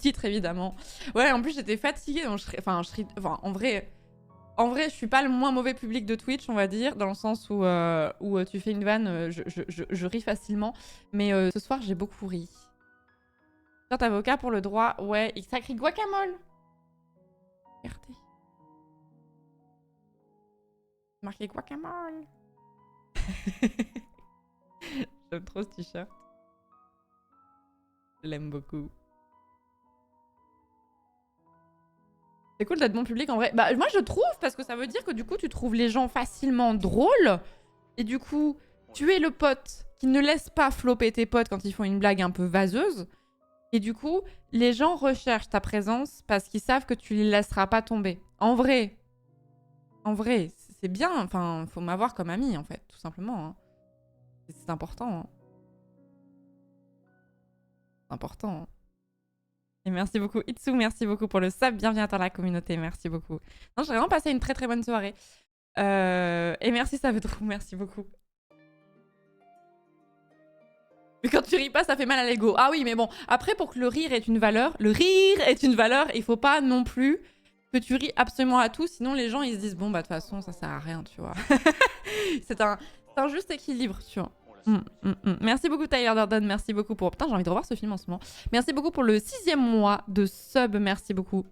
titre évidemment. Ouais, en plus j'étais fatiguée, donc en vrai, je suis pas le moins mauvais public de Twitch, on va dire, dans le sens où tu fais une vanne, je ris facilement. Mais ce soir, j'ai beaucoup ri. Quand avocat pour le droit, ouais, il s'écrit guacamole. Regardez. Marqué guacamole. J'aime trop ce t-shirt. Je l'aime beaucoup. C'est cool d'être bon public en vrai. Bah moi je trouve, parce que ça veut dire que du coup tu trouves les gens facilement drôles. Et du coup, tu es le pote qui ne laisse pas flopper tes potes quand ils font une blague un peu vaseuse. Et du coup, les gens recherchent ta présence parce qu'ils savent que tu les laisseras pas tomber. En vrai, c'est bien. Enfin, faut m'avoir comme ami en fait, tout simplement. Hein. C'est important. Hein. C'est important. Hein. Et merci beaucoup Itsu, merci beaucoup pour le sub, bienvenue dans la communauté, merci beaucoup. Non, j'ai vraiment passé une très très bonne soirée. Et merci ça veut trop, merci beaucoup. Mais quand tu ris pas, ça fait mal à l'ego. Ah oui, mais bon, après pour que le rire ait une valeur, il faut pas non plus que tu ris absolument à tout, sinon les gens ils se disent bon bah de toute façon ça sert à rien, tu vois. c'est un juste équilibre, tu vois. Merci beaucoup Tyler Durden, merci beaucoup pour... Putain, j'ai envie de revoir ce film en ce moment. Merci beaucoup pour le 6e mois de sub, merci beaucoup.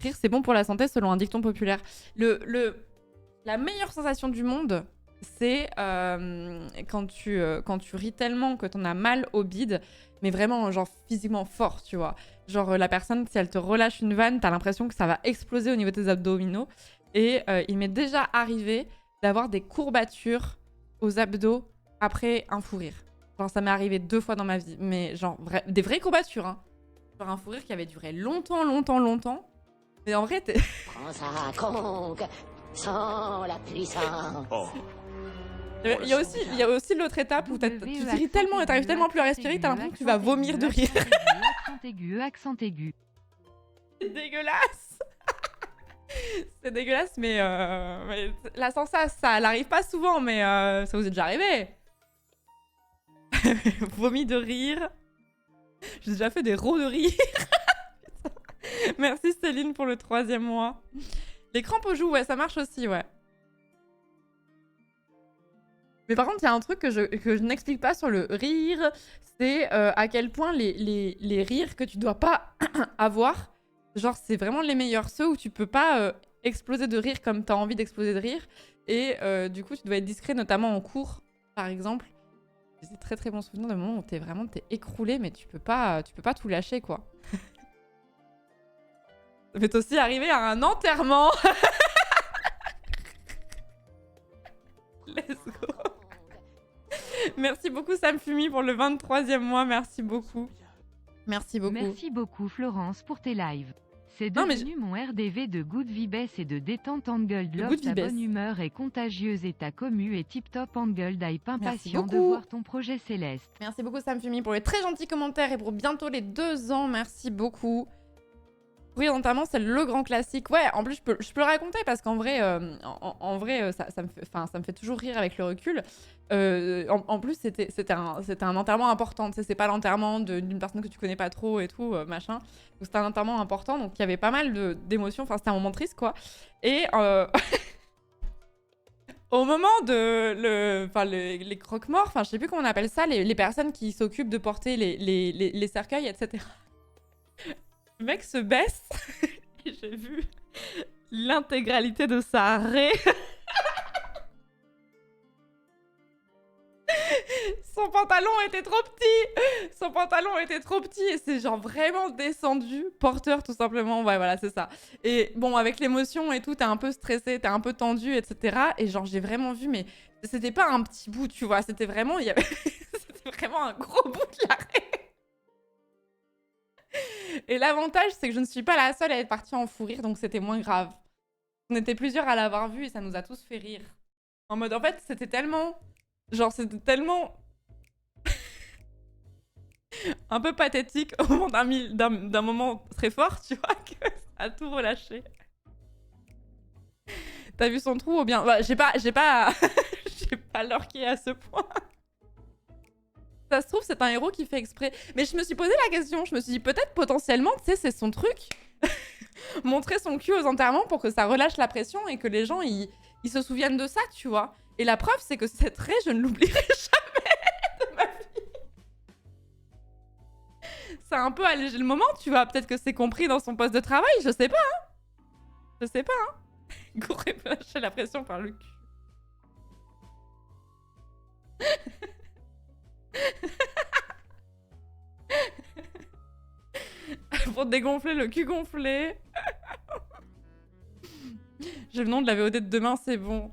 Rire, c'est bon pour la santé selon un dicton populaire. La meilleure sensation du monde, c'est quand tu ris tellement que t'en as mal au bide, mais vraiment genre physiquement fort, tu vois. Genre la personne, si elle te relâche une vanne, t'as l'impression que ça va exploser au niveau de tes abdominaux. Et il m'est déjà arrivé d'avoir des courbatures aux abdos après un fou rire. Genre ça m'est arrivé 2 fois dans ma vie, mais genre des vraies courbatures, hein. Genre un fou rire qui avait duré longtemps. Mais en vrai, Prends ça, Kong, sans la puissance. Oh. Il y a aussi l'autre étape où tu ris tellement et t'arrives tellement plus à respirer que t'as l'impression que tu vas vomir de rire. Accent aigu. C'est dégueulasse. C'est dégueulasse, mais la sensation, ça n'arrive pas souvent, mais ça vous est déjà arrivé. Vomi de rire. J'ai déjà fait des rots de rire. Merci Céline pour le 3e mois. Les crampes aux joues, ouais, ça marche aussi, ouais. Mais par contre, il y a un truc que je n'explique pas sur le rire, c'est à quel point les rires que tu dois pas avoir, genre c'est vraiment les meilleurs, ceux où tu peux pas exploser de rire comme tu as envie d'exploser de rire. Et du coup, tu dois être discret, notamment en cours, par exemple. J'ai des très très bons souvenirs de moments où t'es écroulé, mais tu peux pas tout lâcher, quoi. Ça m'est aussi arrivé à un enterrement. Let's go. Merci beaucoup Sam Fumi pour le 23e mois, merci beaucoup. Merci beaucoup. Merci beaucoup Florence pour tes lives. C'est Non, mais devenu mon RDV de good vibes et de détente Angle De Love. good Ta vibes. bonne humeur est contagieuse et ta commu est tip top Angle Hype impatient de beaucoup. voir ton projet céleste. Merci beaucoup Sam Fumi pour les très gentils commentaires et pour bientôt les 2 ans, merci beaucoup. Oui, notamment c'est le grand classique. Ouais, en plus je peux le raconter parce qu'en vrai, ça me fait toujours rire avec le recul. En plus c'était un enterrement important. Tu sais, c'est pas l'enterrement d'une personne que tu connais pas trop et tout machin. Donc c'était un enterrement important, donc il y avait pas mal d'émotions. Enfin c'était un moment triste quoi. Et au moment les croque-morts, enfin je sais plus comment on appelle ça, les personnes qui s'occupent de porter les cercueils, etc. Le mec se baisse et j'ai vu l'intégralité de sa raie. Son pantalon était trop petit et c'est genre vraiment descendu, porteur tout simplement. Ouais, voilà, c'est ça. Et bon, avec l'émotion et tout, t'es un peu stressé, t'es un peu tendu, etc. Et genre, j'ai vraiment vu, mais c'était pas un petit bout, tu vois. C'était vraiment, c'était vraiment un gros bout de la raie. Et l'avantage, c'est que je ne suis pas la seule à être partie en fou rire, donc c'était moins grave. On était plusieurs à l'avoir vu et ça nous a tous fait rire. En mode, en fait, c'était tellement... Genre, c'était tellement... un peu pathétique au moment d'un moment très fort, tu vois, que ça a tout relâché. T'as vu son trou ou bien... Bah, j'ai pas... j'ai pas lurké à ce point. Ça se trouve, c'est un héros qui fait exprès. Mais je me suis posé la question. Je me suis dit, peut-être potentiellement, tu sais, c'est son truc. Montrer son cul aux enterrements pour que ça relâche la pression et que les gens, ils se souviennent de ça, tu vois. Et la preuve, c'est que cette raie, je ne l'oublierai jamais de ma vie. Ça a un peu allégé le moment, tu vois. Peut-être que c'est compris dans son poste de travail, je sais pas, hein. Je sais pas, hein. Gouré peut lâcher la pression par le cul. Pour dégonfler le cul gonflé. J'ai le nom de la VOD de demain, c'est bon.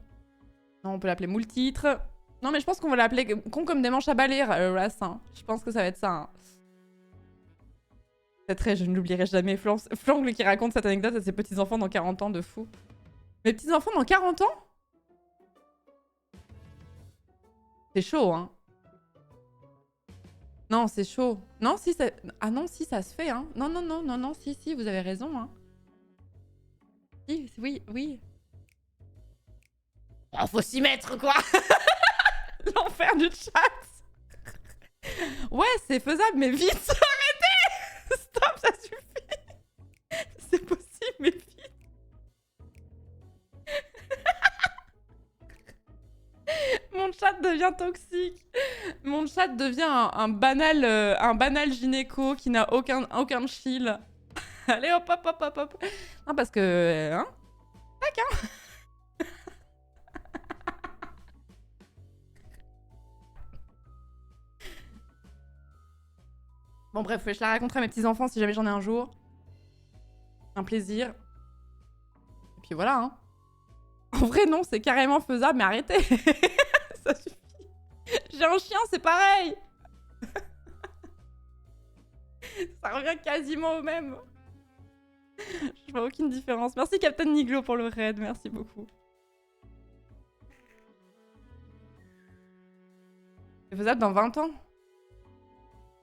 Non, on peut l'appeler moule-titre. Non, mais je pense qu'on va l'appeler con comme des manches à balai, Ras. Hein. Je pense que ça va être ça. Hein. C'est très, je ne l'oublierai jamais. Flangle qui raconte cette anecdote à ses petits-enfants dans 40 ans, de fou. Mes petits-enfants dans 40 ans? C'est chaud, hein. Non, c'est chaud. Non, si ça... Ah non, si, ça se fait, hein. Non, non, non, non, non, si, si, vous avez raison, hein. Si, oui, oui. Oh, faut s'y mettre, quoi. L'enfer du chat. Ouais, c'est faisable, mais vite. Arrêtez. Stop, ça suffit. C'est possible, mais vite. Mon chat devient toxique. Mon chat devient un banal gynéco qui n'a aucun chill. Allez, hop, hop, hop, hop, hop. Non, parce que... Hein? Tac, hein. Bon, bref, je la raconterai à mes petits-enfants si jamais j'en ai un jour. Un plaisir. Et puis voilà, hein. En vrai, non, c'est carrément faisable, mais arrêtez. Ça suffit. J'ai un chien, c'est pareil. Ça revient quasiment au même. Je vois aucune différence. Merci Captain Niglo pour le raid, merci beaucoup. C'est faisable dans 20 ans?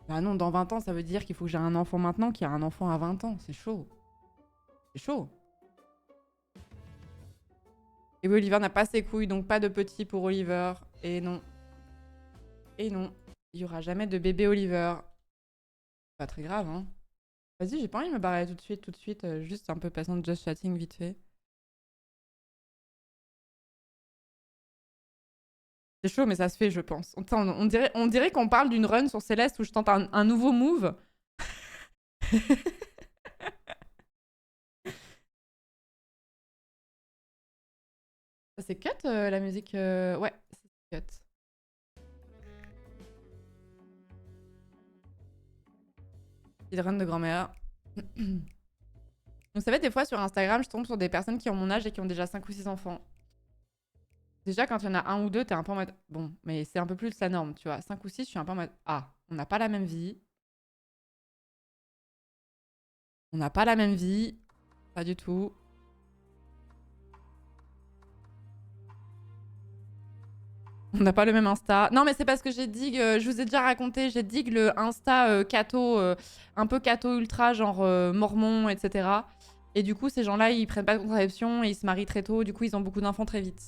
Bah non, dans 20 ans, ça veut dire qu'il faut que j'ai un enfant maintenant qui a un enfant à 20 ans. C'est chaud. C'est chaud. Et oui, Oliver n'a pas ses couilles, donc pas de petit pour Oliver. Et non. Et non. Il n'y aura jamais de bébé Oliver. Pas très grave, hein. Vas-y, j'ai pas envie de me barrer tout de suite. Juste un peu passant de just chatting vite fait. C'est chaud, mais ça se fait, je pense. On dirait qu'on parle d'une run sur Céleste où je tente un nouveau move. C'est cut la musique Ouais, c'est cut. Run de grand-mère. Vous savez, des fois sur Instagram, je tombe sur des personnes qui ont mon âge et qui ont déjà 5 ou 6 enfants. Déjà, quand il y en a un ou deux, t'es un peu en mode... Bon, mais c'est un peu plus la norme, tu vois. 5 ou 6, je suis un peu en mode... Ah, on n'a pas la même vie. On n'a pas la même vie. Pas du tout. On n'a pas le même Insta. Non, mais c'est parce que j'ai dig... je vous ai déjà raconté, j'ai dig le Insta catho, un peu catho ultra, genre mormon, etc. Et du coup, ces gens-là, ils prennent pas de contraception et ils se marient très tôt. Du coup, ils ont beaucoup d'enfants très vite.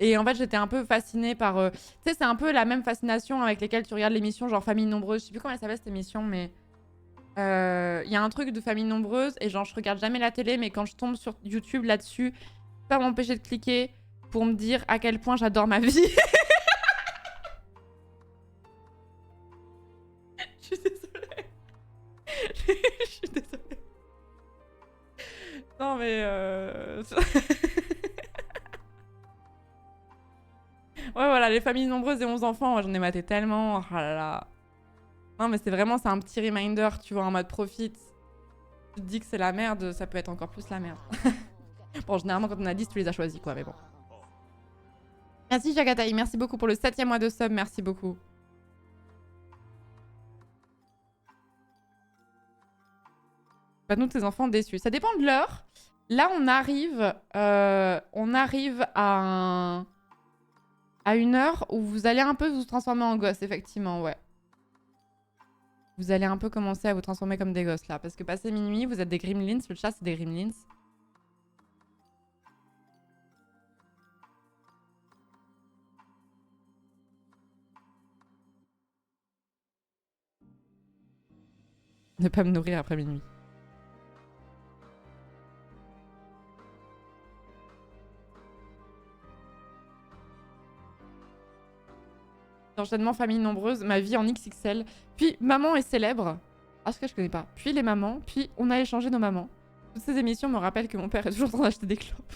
Et en fait, j'étais un peu fascinée par... tu sais, c'est un peu la même fascination avec laquelle tu regardes l'émission, genre Famille Nombreuse. Je sais plus comment elle s'appelle cette émission, mais... Il y a un truc de Famille Nombreuse et genre, je regarde jamais la télé, mais quand je tombe sur YouTube là-dessus, je peux pas m'empêcher de cliquer pour me dire à quel point j'adore ma vie. Je suis désolée. Je suis désolée. Non, mais... Ouais, voilà, les familles nombreuses et 11 enfants, j'en ai maté tellement. Oh là là. Non, mais c'est vraiment, c'est un petit reminder, tu vois, en mode profite. Tu te dis que c'est la merde, ça peut être encore plus la merde. Bon, généralement, quand on a 10, tu les as choisis, quoi, mais bon. Merci, Jagatai. Merci beaucoup pour le 7e mois de sub. Merci beaucoup. Pas nous, tes enfants déçus. Ça dépend de l'heure. Là, on arrive à une heure où vous allez un peu vous transformer en gosse, effectivement, ouais. Vous allez un peu commencer à vous transformer comme des gosses, là. Parce que passé minuit, vous êtes des gremlins. Le chat, c'est des gremlins. Ne pas me nourrir après minuit. Enchaînement famille nombreuse, ma vie en XXL. Puis maman est célèbre. Ah, ce que je connais pas. Puis les mamans. Puis on a échangé nos mamans. Toutes ces émissions me rappellent que mon père est toujours en train d'acheter des clopes.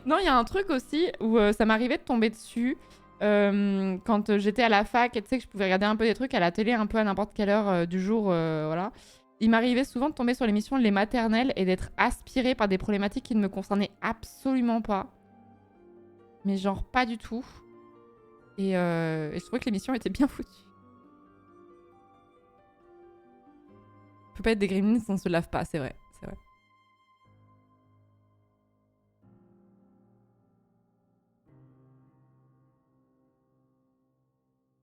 Non, il y a un truc aussi où ça m'arrivait de tomber dessus quand j'étais à la fac et tu sais que je pouvais regarder un peu des trucs à la télé un peu à n'importe quelle heure du jour, voilà. Il m'arrivait souvent de tomber sur l'émission Les Maternelles et d'être aspirée par des problématiques qui ne me concernaient absolument pas. Mais genre pas du tout. Et je trouvais que l'émission était bien foutue. On peut pas être des gremlins si on se lave pas, c'est vrai. C'est vrai.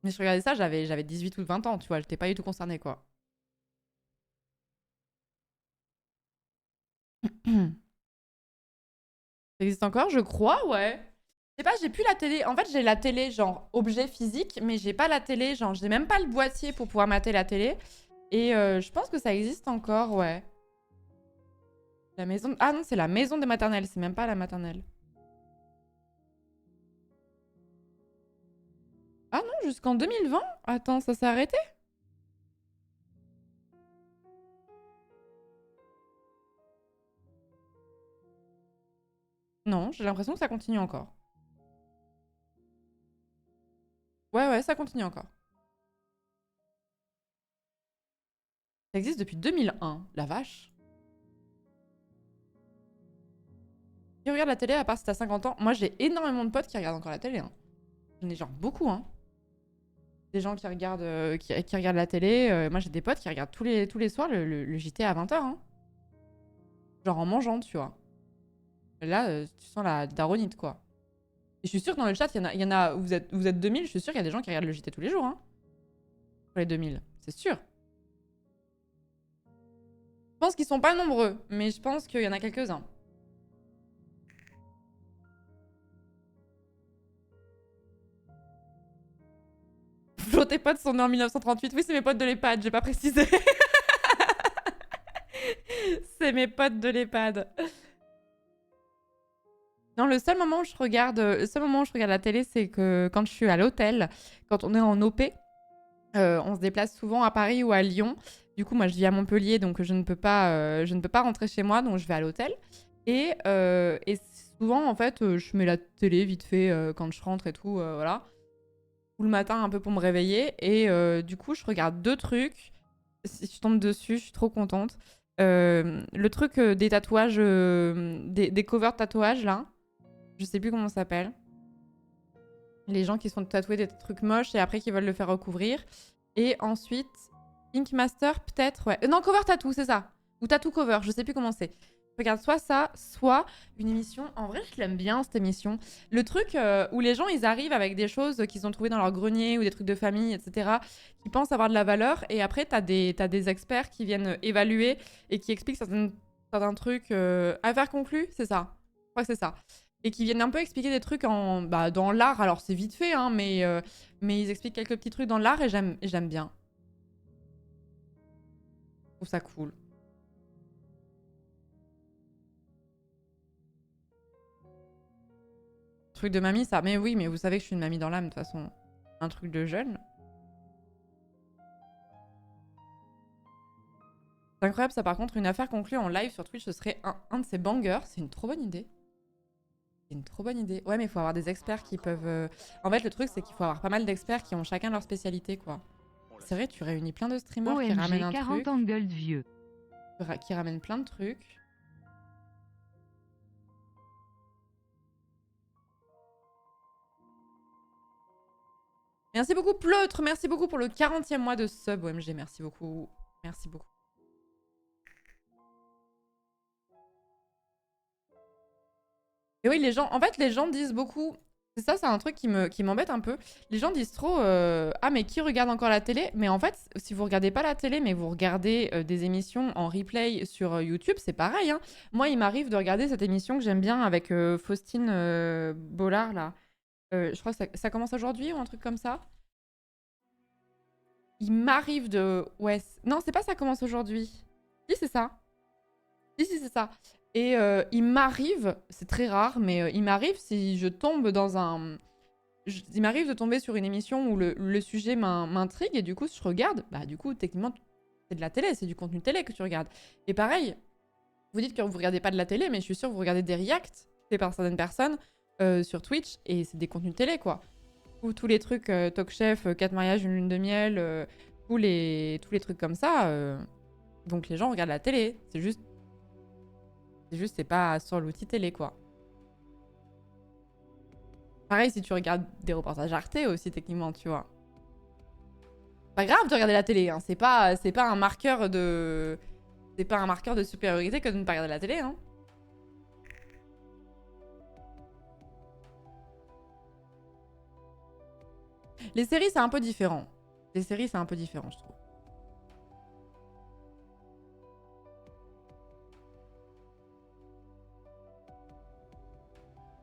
Mais je regardais ça, j'avais 18 ou 20 ans, tu vois, j'étais pas du tout concernée, quoi. Ça existe encore, je crois, ouais. Je sais pas, j'ai plus la télé. En fait, j'ai la télé, genre, objet physique, mais j'ai pas la télé, genre, j'ai même pas le boîtier pour pouvoir mater la télé. Et je pense que ça existe encore, ouais. La maison... Ah non, c'est la maison des maternelles, c'est même pas la maternelle. Ah non, jusqu'en 2020? Attends, ça s'est arrêté? Non, j'ai l'impression que ça continue encore. Ouais, ouais, ça continue encore. Ça existe depuis 2001, la vache. Qui regarde la télé à part si t'as 50 ans? Moi, j'ai énormément de potes qui regardent encore la télé. Hein. J'en ai genre beaucoup, hein. Des gens qui regardent, qui regardent la télé. Moi, j'ai des potes qui regardent tous les soirs le JT à 20h. Hein. Genre en mangeant, tu vois. Là, tu sens la daronite, quoi. Et je suis sûre que dans le chat, il y en a vous êtes 2000, je suis sûre qu'il y a des gens qui regardent le JT tous les jours. Hein. Pour les 2000, c'est sûr. Je pense qu'ils sont pas nombreux, mais je pense qu'il y en a quelques-uns. Flo, tes potes sont nés en 1938. Oui, c'est mes potes de l'EHPAD, j'ai pas précisé. C'est mes potes de l'EHPAD. Non, le seul moment où je regarde la télé, c'est que quand je suis à l'hôtel, quand on est en OP, on se déplace souvent à Paris ou à Lyon. Du coup, moi, je vis à Montpellier, donc je ne peux pas rentrer chez moi, donc je vais à l'hôtel. Et souvent, en fait, je mets la télé vite fait quand je rentre et tout, voilà. Ou le matin, un peu pour me réveiller. Et du coup, je regarde deux trucs. Si je tombe dessus, je suis trop contente. Le truc des tatouages, des covers tatouages, là. Je sais plus comment ça s'appelle. Les gens qui sont tatoués des trucs moches et après qui veulent le faire recouvrir. Et ensuite, Ink Master, peut-être, ouais. Non, Cover Tattoo, c'est ça. Ou Tattoo Cover, je sais plus comment c'est. Je regarde soit ça, soit une émission. En vrai, je l'aime bien, cette émission. Le truc où les gens, ils arrivent avec des choses qu'ils ont trouvées dans leur grenier ou des trucs de famille, etc., qui pensent avoir de la valeur. Et après, t'as des experts qui viennent évaluer et qui expliquent certains trucs. Affaire conclue, c'est ça. Je crois que c'est ça. Et qui viennent un peu expliquer des trucs dans l'art. Alors, c'est vite fait, hein, mais ils expliquent quelques petits trucs dans l'art et j'aime bien. Je trouve ça cool. Truc de mamie, ça. Mais oui, mais vous savez que je suis une mamie dans l'âme, de toute façon. Un truc de jeune. C'est incroyable, ça, par contre. Une affaire conclue en live sur Twitch, ce serait un de ces bangers. C'est une trop bonne idée. C'est une trop bonne idée. Ouais, mais il faut avoir des experts qui peuvent... En fait, le truc, c'est qu'il faut avoir pas mal d'experts qui ont chacun leur spécialité, quoi. C'est vrai, tu réunis plein de streamers qui ramènent un 40 truc. ans de gueule de vieux. Qui ramènent plein de trucs. Merci beaucoup, Pleutre. Merci beaucoup pour le 40e mois de sub, OMG. Merci beaucoup. Merci beaucoup. Et oui, les gens... En fait, les gens disent beaucoup... C'est ça, c'est un truc qui m'embête un peu. Les gens disent trop ah, mais qui regarde encore la télé? Mais en fait, si vous regardez pas la télé, mais vous regardez des émissions en replay sur YouTube, c'est pareil. Hein. Moi, il m'arrive de regarder cette émission que j'aime bien avec Faustine Bollard, là. Je crois que ça commence aujourd'hui ou un truc comme ça. il m'arrive de... Ouais, non, c'est pas ça commence aujourd'hui. Si, c'est ça. Si, c'est ça. Et il m'arrive, c'est très rare, mais il m'arrive si je tombe dans un... Il m'arrive de tomber sur une émission où le sujet m'intrigue et du coup, je regarde. Bah, du coup, techniquement, c'est de la télé, c'est du contenu télé que tu regardes. Et pareil, vous dites que vous regardez pas de la télé, mais je suis sûre que vous regardez des reacts faits par certaines personnes sur Twitch et c'est des contenus télé, quoi. Ou tous les trucs Talk Chef, 4 mariages, une lune de miel, tous les trucs comme ça. Donc les gens regardent la télé. C'est juste, c'est pas sur l'outil télé, quoi. Pareil, si tu regardes des reportages Arte aussi, techniquement, tu vois. Pas grave de regarder la télé, hein. C'est pas un marqueur de... C'est pas un marqueur de supériorité que de ne pas regarder la télé, hein. Les séries, c'est un peu différent. Les séries, c'est un peu différent, je trouve.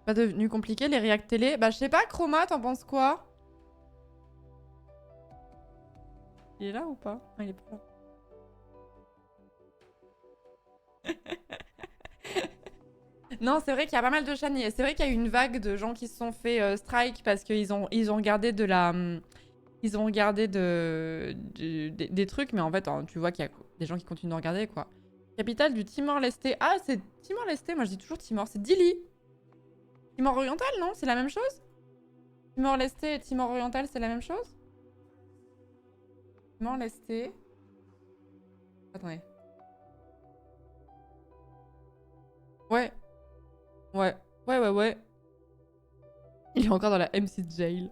Pas devenu compliqué, les réacts télé. Bah, je sais pas, Chroma, t'en penses quoi? Il est là ou pas? Ah, il est pas là. Non, c'est vrai qu'il y a pas mal de chaînes. C'est vrai qu'il y a eu une vague de gens qui se sont fait strike parce qu'ils ont regardé de la... Ils ont regardé des trucs, mais en fait, hein, tu vois qu'il y a des gens qui continuent de regarder, quoi. Capitale du Timor-Leste. Ah, c'est Timor-Leste. Moi, je dis toujours Timor. C'est Dili. Timor-Oriental, non? C'est la même chose? Timor-Leste et Timor-Oriental, c'est la même chose? Timor-Leste... Attendez. Ouais. Ouais. Ouais. Il est encore dans la MC Jail.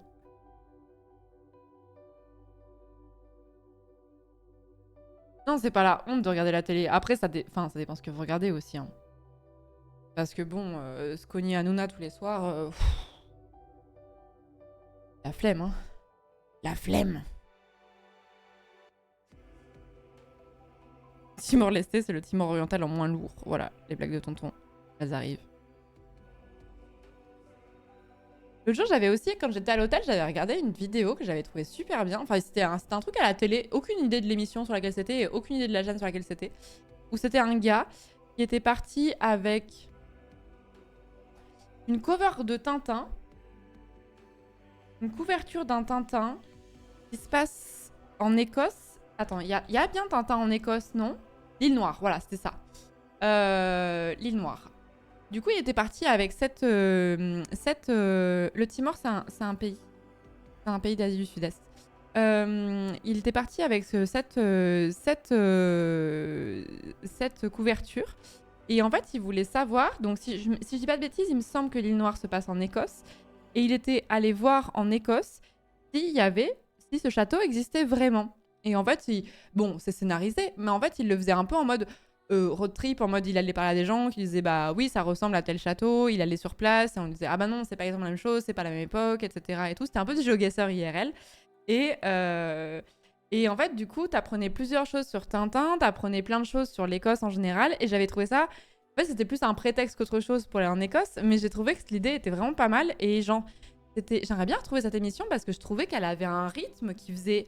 Non, c'est pas la honte de regarder la télé. Après, ça dépend ce que vous regardez aussi, hein. Parce que bon, se cogner à Nouna tous les soirs... La flemme, hein. La flemme. Timor-Leste, c'est le Timor oriental en moins lourd. Voilà, les blagues de tonton, elles arrivent. Le jour, j'avais aussi, quand j'étais à l'hôtel, j'avais regardé une vidéo que j'avais trouvée super bien. Enfin, c'était un truc à la télé. Aucune idée de l'émission sur laquelle c'était et aucune idée de la chaîne sur laquelle c'était. Où c'était un gars qui était parti avec une cover de Tintin. Une couverture d'un Tintin qui se passe en Écosse. Attends, il y a bien Tintin en Écosse, non? L'île Noire, voilà, c'était ça. L'île Noire. Du coup, il était parti avec le Timor, c'est un pays. C'est un pays d'Asie du Sud-Est. Il était parti avec cette couverture. Et en fait, il voulait savoir... Donc, si je dis pas de bêtises, il me semble que l'île Noire se passe en Écosse. Et il était allé voir en Écosse si ce château existait vraiment. Et en fait, bon, c'est scénarisé, mais en fait, il le faisait un peu en mode road trip, en mode il allait parler à des gens qui disaient bah oui, ça ressemble à tel château, il allait sur place, et on disait ah bah non, c'est pas exactement la même chose, c'est pas la même époque, etc. Et tout. C'était un peu du GeoGuessr IRL. Et en fait, du coup, t'apprenais plusieurs choses sur Tintin, t'apprenais plein de choses sur l'Écosse en général, et j'avais trouvé ça... En fait, c'était plus un prétexte qu'autre chose pour aller en Écosse, mais j'ai trouvé que l'idée était vraiment pas mal, et genre, j'aimerais bien retrouver cette émission parce que je trouvais qu'elle avait un rythme qui faisait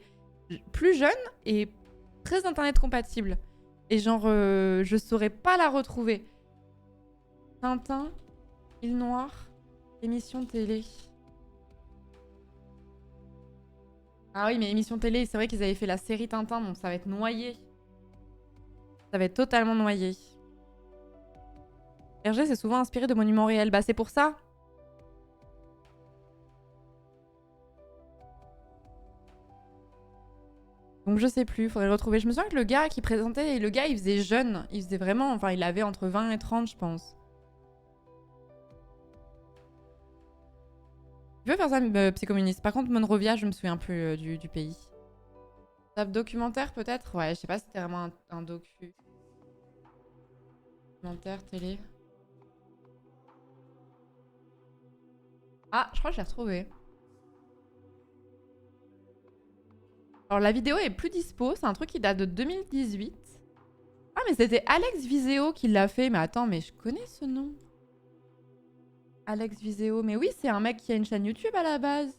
plus jeune et très internet compatible. Et genre, je saurais pas la retrouver. Tintin, Île Noire, émission télé. Ah oui, mais émission télé, c'est vrai qu'ils avaient fait la série Tintin, donc ça va être noyé. Ça va être totalement noyé. Hergé, c'est souvent inspiré de monuments réels. Bah, c'est pour ça. Donc je sais plus, faudrait le retrouver. Je me souviens que le gars qui présentait, il faisait jeune. Il faisait vraiment, enfin il avait entre 20 et 30 je pense. Je veux faire ça, Psychommuniste. Par contre, Monrovia, je me souviens plus du pays. Documentaire peut-être? Ouais, je sais pas si c'était vraiment un docu. Documentaire, télé. Ah, je crois que je l'ai retrouvé. Alors la vidéo est plus dispo, c'est un truc qui date de 2018. Ah mais c'était Alex Viseo qui l'a fait, mais attends, mais je connais ce nom. Alex Viseo, mais oui, c'est un mec qui a une chaîne YouTube à la base.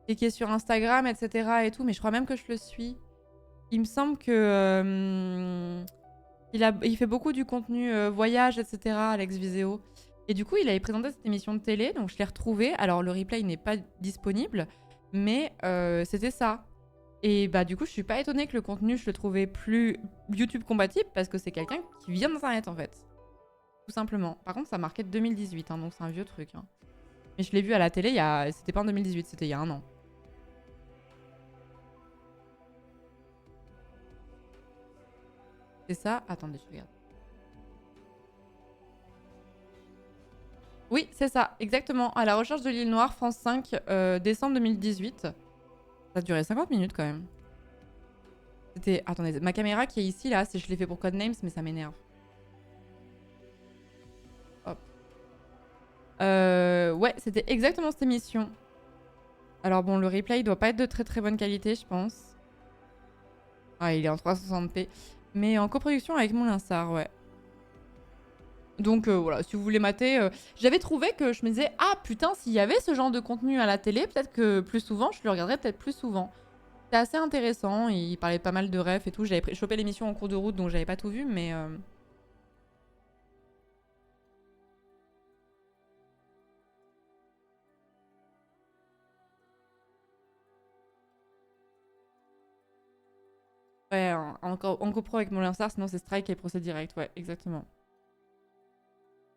et qui est sur Instagram, etc. et tout, mais je crois même que je le suis. Il me semble que il fait beaucoup du contenu voyage, etc. Alex Viseo. Et du coup, il avait présenté cette émission de télé, donc je l'ai retrouvé. Alors le replay n'est pas disponible, mais c'était ça. Et bah du coup, je suis pas étonnée que le contenu, je le trouvais plus YouTube compatible parce que c'est quelqu'un qui vient d'Internet en fait. Tout simplement. Par contre, ça marquait 2018, hein, donc c'est un vieux truc. Hein. Mais je l'ai vu à la télé, c'était pas en 2018, c'était il y a un an. C'est ça? Attendez, je regarde. Oui, c'est ça, exactement. À la recherche de l'île Noire, France 5, décembre 2018. Ça a duré 50 minutes quand même. C'était... Attendez, ma caméra qui est ici, là, je l'ai fait pour Codenames, mais ça m'énerve. Hop. Ouais, c'était exactement cette émission. Alors bon, le replay doit pas être de très très bonne qualité, je pense. Ah, il est en 360p. Mais en coproduction avec Mon Linsard, ouais. Donc voilà, si vous voulez mater, j'avais trouvé que je me disais, ah putain, s'il y avait ce genre de contenu à la télé, peut-être que plus souvent, je le regarderais peut-être plus souvent. C'était assez intéressant, il parlait pas mal de refs et tout. J'avais chopé l'émission en cours de route, donc j'avais pas tout vu, mais... Ouais, en copro avec Mon Linsard, sinon c'est strike et procès direct, ouais, exactement.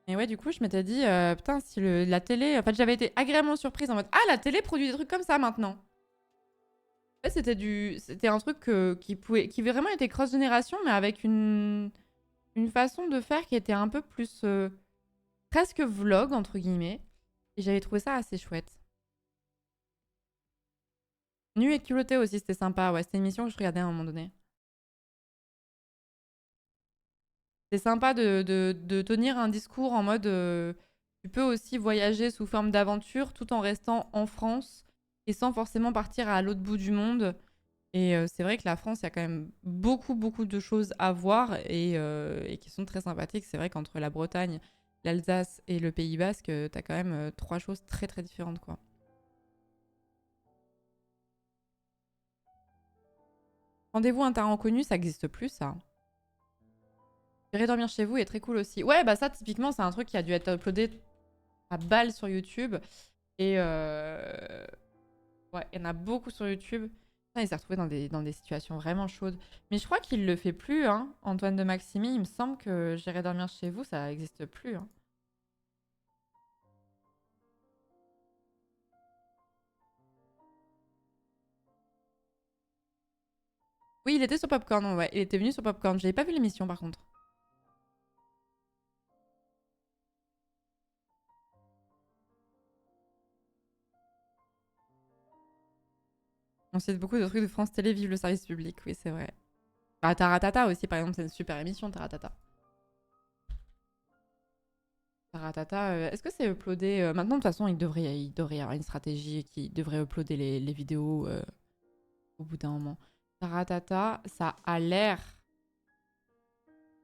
Et ouais, du coup, je m'étais dit, putain, si la télé... En fait, j'avais été agréablement surprise en mode, ah, la télé produit des trucs comme ça maintenant. En fait, c'était un truc qui vraiment était cross-génération, mais avec une façon de faire qui était un peu plus presque vlog, entre guillemets. Et j'avais trouvé ça assez chouette. Nu et culotté aussi, c'était sympa. Ouais, c'était une émission que je regardais à un moment donné. C'est sympa de tenir un discours en mode tu peux aussi voyager sous forme d'aventure tout en restant en France et sans forcément partir à l'autre bout du monde. Et c'est vrai que la France, il y a quand même beaucoup, beaucoup de choses à voir et qui sont très sympathiques. C'est vrai qu'entre la Bretagne, l'Alsace et le Pays Basque, t'as quand même trois choses très, très différentes, quoi. Rendez-vous inter-inconnus, ça existe plus, ça. J'irai dormir chez vous est très cool aussi. Ouais, bah ça, typiquement, c'est un truc qui a dû être uploadé à balle sur YouTube. Et ouais, il y en a beaucoup sur YouTube. Il s'est retrouvé dans des situations vraiment chaudes. Mais je crois qu'il le fait plus, hein. Antoine de Maximi, il me semble que J'irai dormir chez vous, ça n'existe plus. Hein. Oui, il était sur Popcorn, ouais. Il était venu sur Popcorn. J'avais pas vu l'émission, par contre. On cite beaucoup de trucs de France Télé, vive le service public. Oui, c'est vrai. Bah, Taratata aussi, par exemple, c'est une super émission, Taratata. Taratata, est-ce que c'est uploadé maintenant, de toute façon, il devrait y avoir une stratégie qui devrait uploader les vidéos au bout d'un moment. Taratata, ça a l'air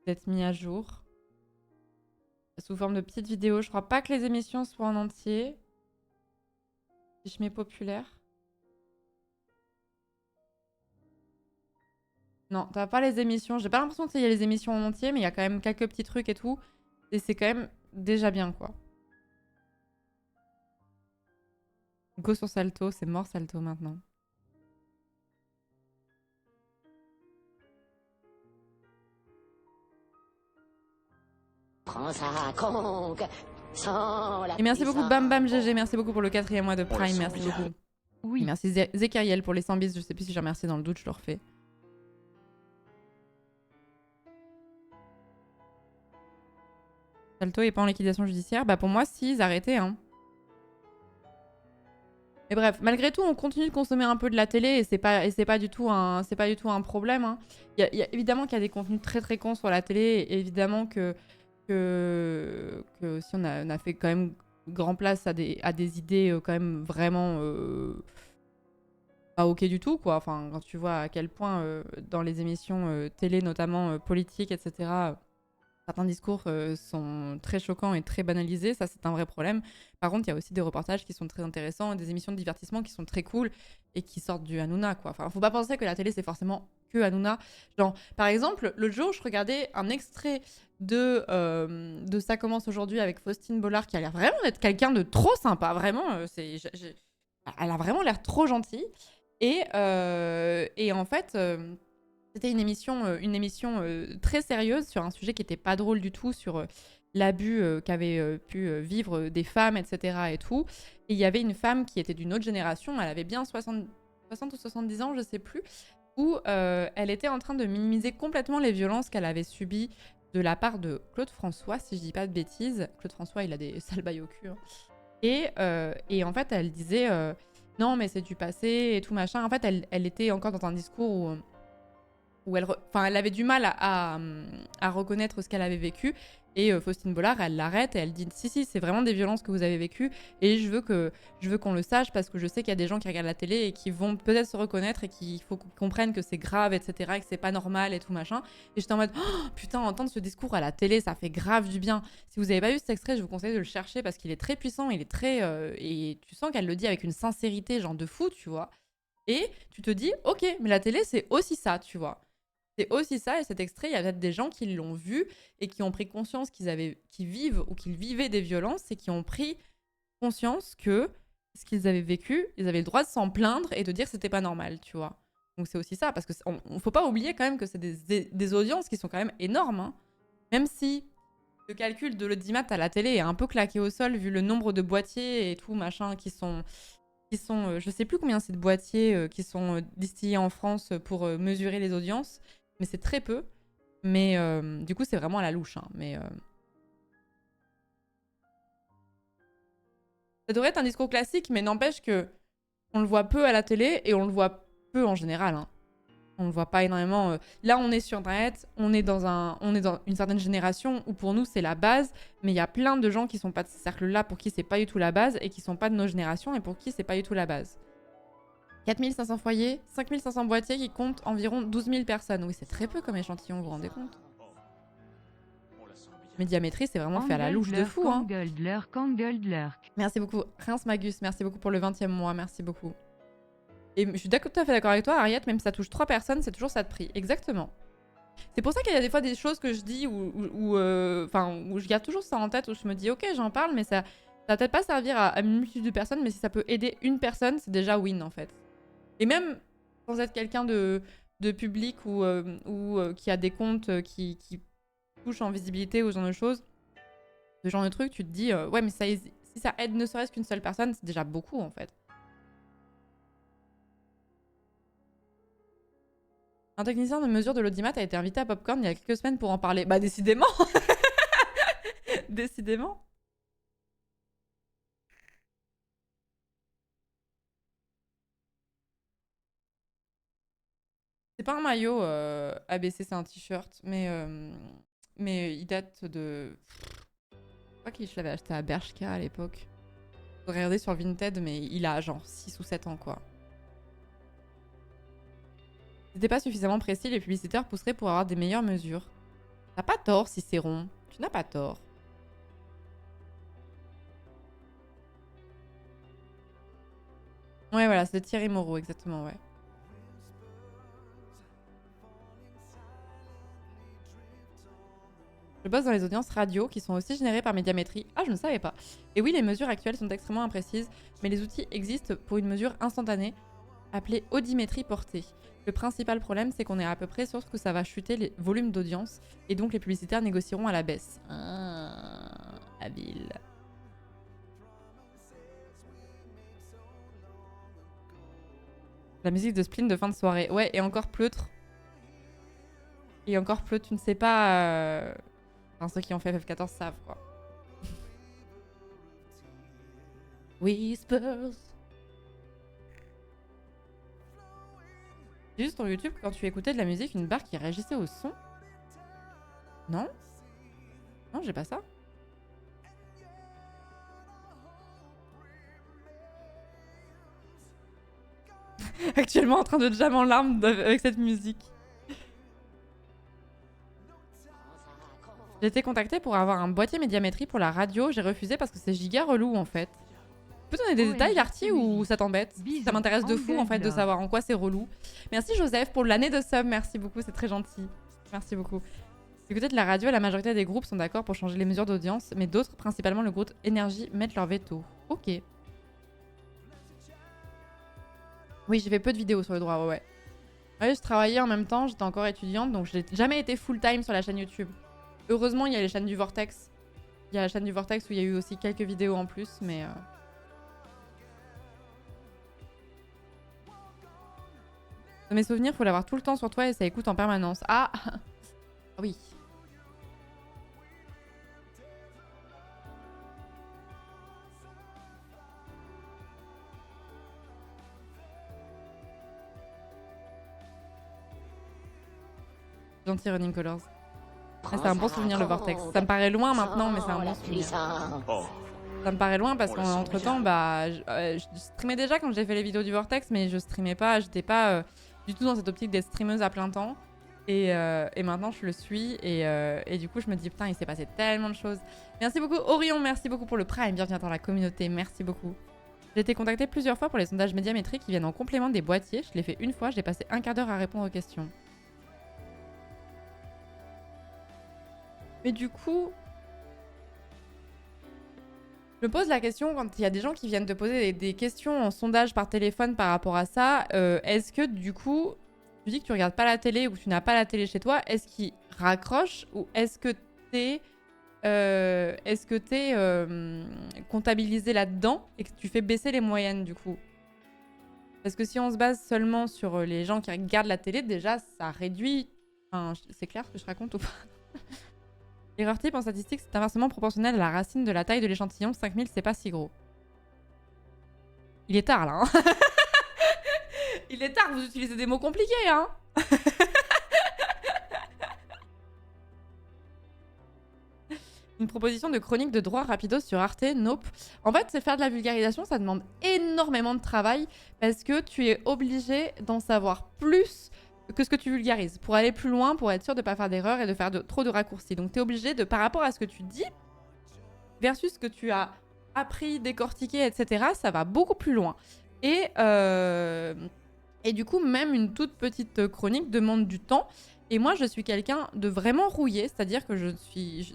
d'être mis à jour sous forme de petites vidéos. Je crois pas que les émissions soient en entier. Si je mets populaire. Non, t'as pas les émissions. J'ai pas l'impression qu'il y a les émissions en entier, mais il y a quand même quelques petits trucs et tout. Et c'est quand même déjà bien, quoi. Go sur Salto, c'est mort Salto maintenant. Prends ça, conque, sans la Et merci beaucoup Bam Bam GG, puissance. merci beaucoup pour le 4e mois de On le Prime, sent merci bien. beaucoup. Oui. Et merci Zekariel pour les 100 bis, je sais plus si j'ai remercié dans le doute, je le refais. Salto est pas en liquidation judiciaire, bah pour moi si, ils arrêtaient hein. Mais bref, malgré tout, on continue de consommer un peu de la télé et c'est pas du tout un problème. Hein. Évidemment qu'il y a des contenus très très cons sur la télé, et évidemment que si on a fait quand même grand place à des idées quand même vraiment pas ok du tout, quoi. Enfin, quand tu vois à quel point dans les émissions télé, notamment politiques, etc., certains discours sont très choquants et très banalisés, ça c'est un vrai problème. Par contre, il y a aussi des reportages qui sont très intéressants, des émissions de divertissement qui sont très cool et qui sortent du Hanouna, quoi. Enfin, faut pas penser que la télé c'est forcément que Hanouna. Genre, par exemple, l'autre jour, je regardais un extrait de Ça commence aujourd'hui avec Faustine Bollard qui a l'air vraiment d'être quelqu'un de trop sympa, vraiment. Elle a vraiment l'air trop gentille. Et en fait, c'était une émission très sérieuse sur un sujet qui était pas drôle du tout, sur l'abus qu'avaient pu vivre des femmes, etc. et tout. Et il y avait une femme qui était d'une autre génération, elle avait bien 60 ou 70 ans, je sais plus, où elle était en train de minimiser complètement les violences qu'elle avait subies de la part de Claude François, si je dis pas de bêtises. Claude François, il a des sales bails au cul. Hein. Et en fait, elle disait non, mais c'est du passé et tout machin. En fait, elle était encore dans un discours où elle avait du mal à reconnaître ce qu'elle avait vécu. Et Faustine Bollard, elle l'arrête et elle dit si, c'est vraiment des violences que vous avez vécues. Et je veux qu'on le sache parce que je sais qu'il y a des gens qui regardent la télé et qui vont peut-être se reconnaître et qu'il faut qu'on comprenne que c'est grave, etc. Et que c'est pas normal et tout machin. Et j'étais en mode oh, putain, entendre ce discours à la télé, ça fait grave du bien. Si vous avez pas vu cet extrait, je vous conseille de le chercher parce qu'il est très puissant, il est très. Et tu sens qu'elle le dit avec une sincérité, genre de fou, tu vois. Et tu te dis ok, mais la télé, c'est aussi ça, tu vois. C'est aussi ça, et cet extrait, il y a peut-être des gens qui l'ont vu et qui ont pris conscience qu'ils vivent ou qu'ils vivaient des violences et qui ont pris conscience que ce qu'ils avaient vécu, ils avaient le droit de s'en plaindre et de dire que c'était pas normal, tu vois. Donc c'est aussi ça, parce que faut pas oublier quand même que c'est des audiences qui sont quand même énormes. Hein. Même si le calcul de l'audimat à la télé est un peu claqué au sol vu le nombre de boîtiers et tout machin qui sont je sais plus combien c'est de boîtiers qui sont distillés en France pour mesurer les audiences. Mais c'est très peu. Mais du coup, c'est vraiment à la louche. Hein. Mais ça devrait être un discours classique, mais n'empêche que on le voit peu à la télé et on le voit peu en général. Hein. On le voit pas énormément. Là, on est sur Internet, on est dans une certaine génération où pour nous, c'est la base. Mais il y a plein de gens qui sont pas de ce cercle-là pour qui c'est pas du tout la base et qui sont pas de nos générations et pour qui c'est pas du tout la base. 4500 foyers, 5500 boîtiers qui comptent environ 12 000 personnes. Oui, c'est très peu comme échantillon, vous vous rendez compte? Médiamétrie, c'est vraiment fait à la louche de fou. Hein. Merci beaucoup. Reims Magus, merci beaucoup pour le 20e mois, merci beaucoup. Et je suis tout à fait d'accord avec toi, Ariette, même si ça touche 3 personnes, c'est toujours ça de prix. Exactement. C'est pour ça qu'il y a des fois des choses que je dis où je garde toujours ça en tête, où je me dis ok, j'en parle, mais ça va peut-être pas servir à une multitude de personnes, mais si ça peut aider une personne, c'est déjà win en fait. Et même sans être quelqu'un de public ou qui a des comptes qui touchent en visibilité ou ce genre de choses, ce genre de trucs, tu te dis ouais, mais si ça aide ne serait-ce qu'une seule personne, c'est déjà beaucoup en fait. Un technicien de mesure de l'audimat a été invité à Popcorn il y a quelques semaines pour en parler. Bah décidément. Décidément. C'est pas un maillot ABC, c'est un t-shirt, mais il date de... Je crois que je l'avais acheté à Bershka à l'époque. Faut regarder sur Vinted, mais il a genre 6 ou 7 ans quoi. Si t'es pas suffisamment précis, les publicitaires pousseraient pour avoir des meilleures mesures. T'as pas tort si c'est rond. Tu n'as pas tort. Ouais, voilà, c'est Thierry Moreau, exactement, ouais. Je bosse dans les audiences radio qui sont aussi générées par Médiamétrie. Ah, je ne savais pas. Et oui, les mesures actuelles sont extrêmement imprécises, mais les outils existent pour une mesure instantanée appelée audimétrie portée. Le principal problème, c'est qu'on est à peu près sûr que ça va chuter les volumes d'audience et donc les publicitaires négocieront à la baisse. Ah, habile. La musique de Spleen de fin de soirée. Ouais, et encore pleutre. Et encore pleutre, tu ne sais pas... Enfin, ceux qui ont fait FF14 savent, quoi. Whispers. J'ai juste sur YouTube, quand tu écoutais de la musique, une barre qui réagissait au son. Non? Non, j'ai pas ça. Actuellement en train de jam en larmes avec cette musique. J'ai été contactée pour avoir un boîtier médiamétrie pour la radio. J'ai refusé parce que c'est giga relou en fait. Tu peux donner des détails, Larty, ou ça t'embête? Ça m'intéresse de fou en fait de savoir en quoi c'est relou. Merci Joseph pour l'année de sub. Merci beaucoup, c'est très gentil. Merci beaucoup. Du côté de la radio, la majorité des groupes sont d'accord pour changer les mesures d'audience, mais d'autres, principalement le groupe Énergie, mettent leur veto. Ok. Oui, j'ai fait peu de vidéos sur le droit, ouais. Ouais, je travaillais en même temps, j'étais encore étudiante, donc j'ai jamais été full-time sur la chaîne YouTube. Heureusement, il y a les chaînes du Vortex. Il y a la chaîne du Vortex où il y a eu aussi quelques vidéos en plus, mais... De mes souvenirs, faut l'avoir tout le temps sur toi et ça écoute en permanence. Ah oui. Gentil Running Colors. Ah, c'est un bon souvenir le Vortex. Ça me paraît loin maintenant, mais c'est un bon souvenir. Ça me paraît loin parce qu'entre temps, bah, je streamais déjà quand j'ai fait les vidéos du Vortex, mais je streamais pas, j'étais pas du tout dans cette optique d'être streameuse à plein temps. Et maintenant, je le suis. Et du coup, je me dis, putain, il s'est passé tellement de choses. Merci beaucoup, Orion. Merci beaucoup pour le Prime. Bienvenue dans la communauté. Merci beaucoup. J'ai été contactée plusieurs fois pour les sondages médiamétriques qui viennent en complément des boîtiers. Je l'ai fait une fois. J'ai passé un quart d'heure à répondre aux questions. Mais du coup, je me pose la question quand il y a des gens qui viennent te poser des questions en sondage par téléphone par rapport à ça. Est-ce que du coup, tu dis que tu regardes pas la télé ou que tu n'as pas la télé chez toi, est-ce qu'ils raccrochent ou est-ce que t'es comptabilisé là-dedans et que tu fais baisser les moyennes du coup? Parce que si on se base seulement sur les gens qui regardent la télé, déjà ça réduit... Enfin, c'est clair ce que je raconte ou pas? L'erreur type en statistique, c'est inversement proportionnel à la racine de la taille de l'échantillon. 5000, c'est pas si gros. Il est tard, là. Hein. Il est tard, vous utilisez des mots compliqués, hein. Une proposition de chronique de droit rapidos sur Arte, nope. En fait, c'est faire de la vulgarisation, ça demande énormément de travail parce que tu es obligé d'en savoir plus que ce que tu vulgarises, pour aller plus loin, pour être sûr de ne pas faire d'erreur et de faire trop de raccourcis. Donc tu es obligé de, par rapport à ce que tu dis, versus ce que tu as appris, décortiqué, etc., ça va beaucoup plus loin. Et du coup, même une toute petite chronique demande du temps. Et moi, je suis quelqu'un de vraiment rouillé, c'est-à-dire que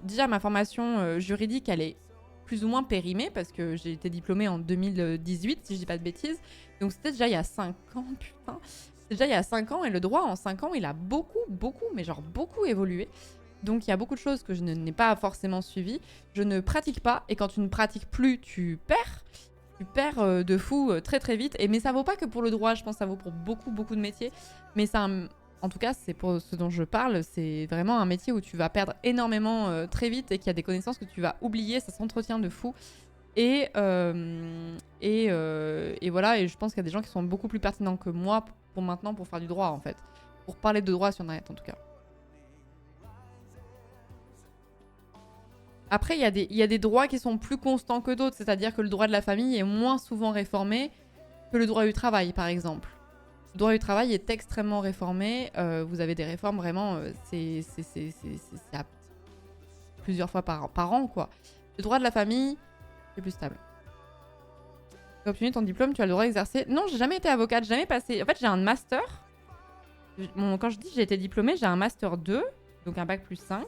déjà, ma formation juridique, elle est plus ou moins périmée, parce que j'ai été diplômée en 2018, si je dis pas de bêtises. Donc c'était déjà il y a 5 ans, putain. Déjà il y a 5 ans et le droit en 5 ans il a beaucoup évolué. Donc il y a beaucoup de choses que je n'ai pas forcément suivies. Je ne pratique pas et quand tu ne pratiques plus tu perds de fou très très vite. Mais ça vaut pas que pour le droit, je pense que ça vaut pour beaucoup de métiers. Mais ça, en tout cas c'est pour ce dont je parle, c'est vraiment un métier où tu vas perdre énormément très vite et qu'il y a des connaissances que tu vas oublier, ça s'entretient de fou. Et voilà, et je pense qu'il y a des gens qui sont beaucoup plus pertinents que moi pour maintenant pour faire du droit en fait. Pour parler de droit sur Internet en tout cas. Après, il y a des droits qui sont plus constants que d'autres, c'est-à-dire que le droit de la famille est moins souvent réformé que le droit du travail par exemple. Le droit du travail est extrêmement réformé, vous avez des réformes vraiment, c'est à plusieurs fois par an quoi. Le droit de la famille, c'est plus stable. Tu as obtenu ton diplôme, tu as le droit d'exercer. Non, j'ai jamais été avocate, j'ai jamais passé. En fait, j'ai un master. Quand je dis j'ai été diplômée, j'ai un master 2, donc un bac plus 5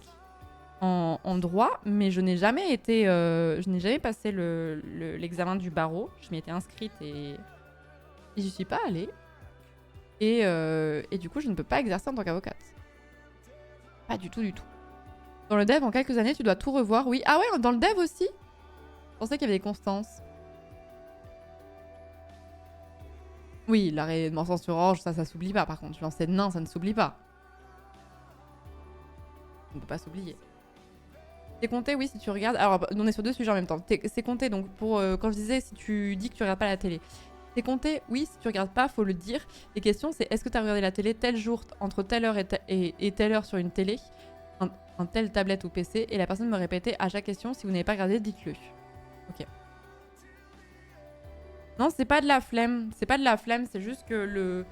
en droit, mais je n'ai jamais été. Je n'ai jamais passé l'examen du barreau. Je m'y étais inscrite et j'y suis pas allée. Et du coup, je ne peux pas exercer en tant qu'avocate. Pas du tout. Dans le dev, en quelques années, tu dois tout revoir. Oui. Ah ouais, dans le dev aussi. Je pensais qu'il y avait des constances. Oui, l'arrêt de mention sur Orange, ça s'oublie pas. Par contre, lancer de nain, ça ne s'oublie pas. On ne peut pas s'oublier. C'est compté, oui, si tu regardes... Alors, on est sur deux sujets en même temps. C'est compté, donc, pour quand je disais, si tu dis que tu regardes pas la télé. C'est compté, oui, si tu regardes pas, faut le dire. Les questions, c'est est-ce que tu as regardé la télé tel jour, entre telle heure et telle heure sur une télé, un tel tablette ou PC, et la personne me répétait à chaque question, si vous n'avez pas regardé, dites-le. Ok. Non, c'est pas de la flemme. C'est pas de la flemme, c'est juste que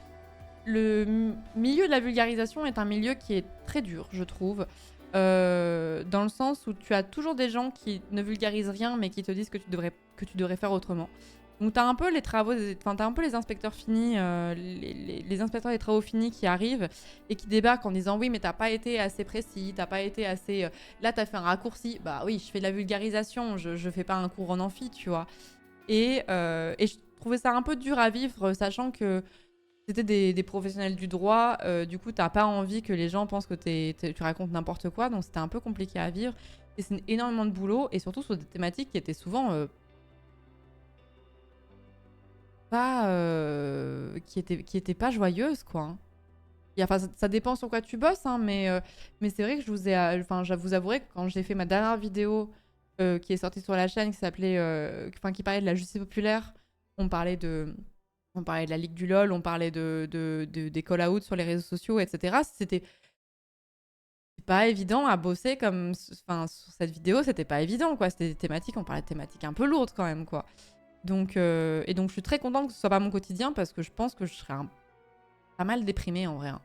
le milieu de la vulgarisation est un milieu qui est très dur, je trouve. dans le sens où tu as toujours des gens qui ne vulgarisent rien mais qui te disent que tu devrais faire autrement. Donc t'as un peu les travaux, enfin t'as un peu les inspecteurs finis, les inspecteurs des travaux finis qui arrivent et qui débarquent en disant oui mais t'as pas été assez précis, t'as pas été assez, là t'as fait un raccourci, bah oui je fais de la vulgarisation, je fais pas un cours en amphi tu vois. Et je trouvais ça un peu dur à vivre sachant que c'était des professionnels du droit, du coup t'as pas envie que les gens pensent que tu racontes n'importe quoi, donc c'était un peu compliqué à vivre et c'est énormément de boulot et surtout sur des thématiques qui étaient souvent pas qui était pas joyeuse quoi, hein. Enfin ça dépend sur quoi tu bosses hein, mais c'est vrai que je vous avouerai que quand j'ai fait ma dernière vidéo qui est sortie sur la chaîne qui s'appelait qui parlait de la justice populaire, on parlait de la Ligue du LOL, on parlait des call-outs sur les réseaux sociaux, etc. C'était pas évident à bosser comme sur cette vidéo, c'était pas évident quoi, c'était des thématiques, on parlait de thématiques un peu lourdes quand même quoi. Donc, je suis très contente que ce soit pas mon quotidien parce que je pense que je serais pas mal déprimée en vrai, hein.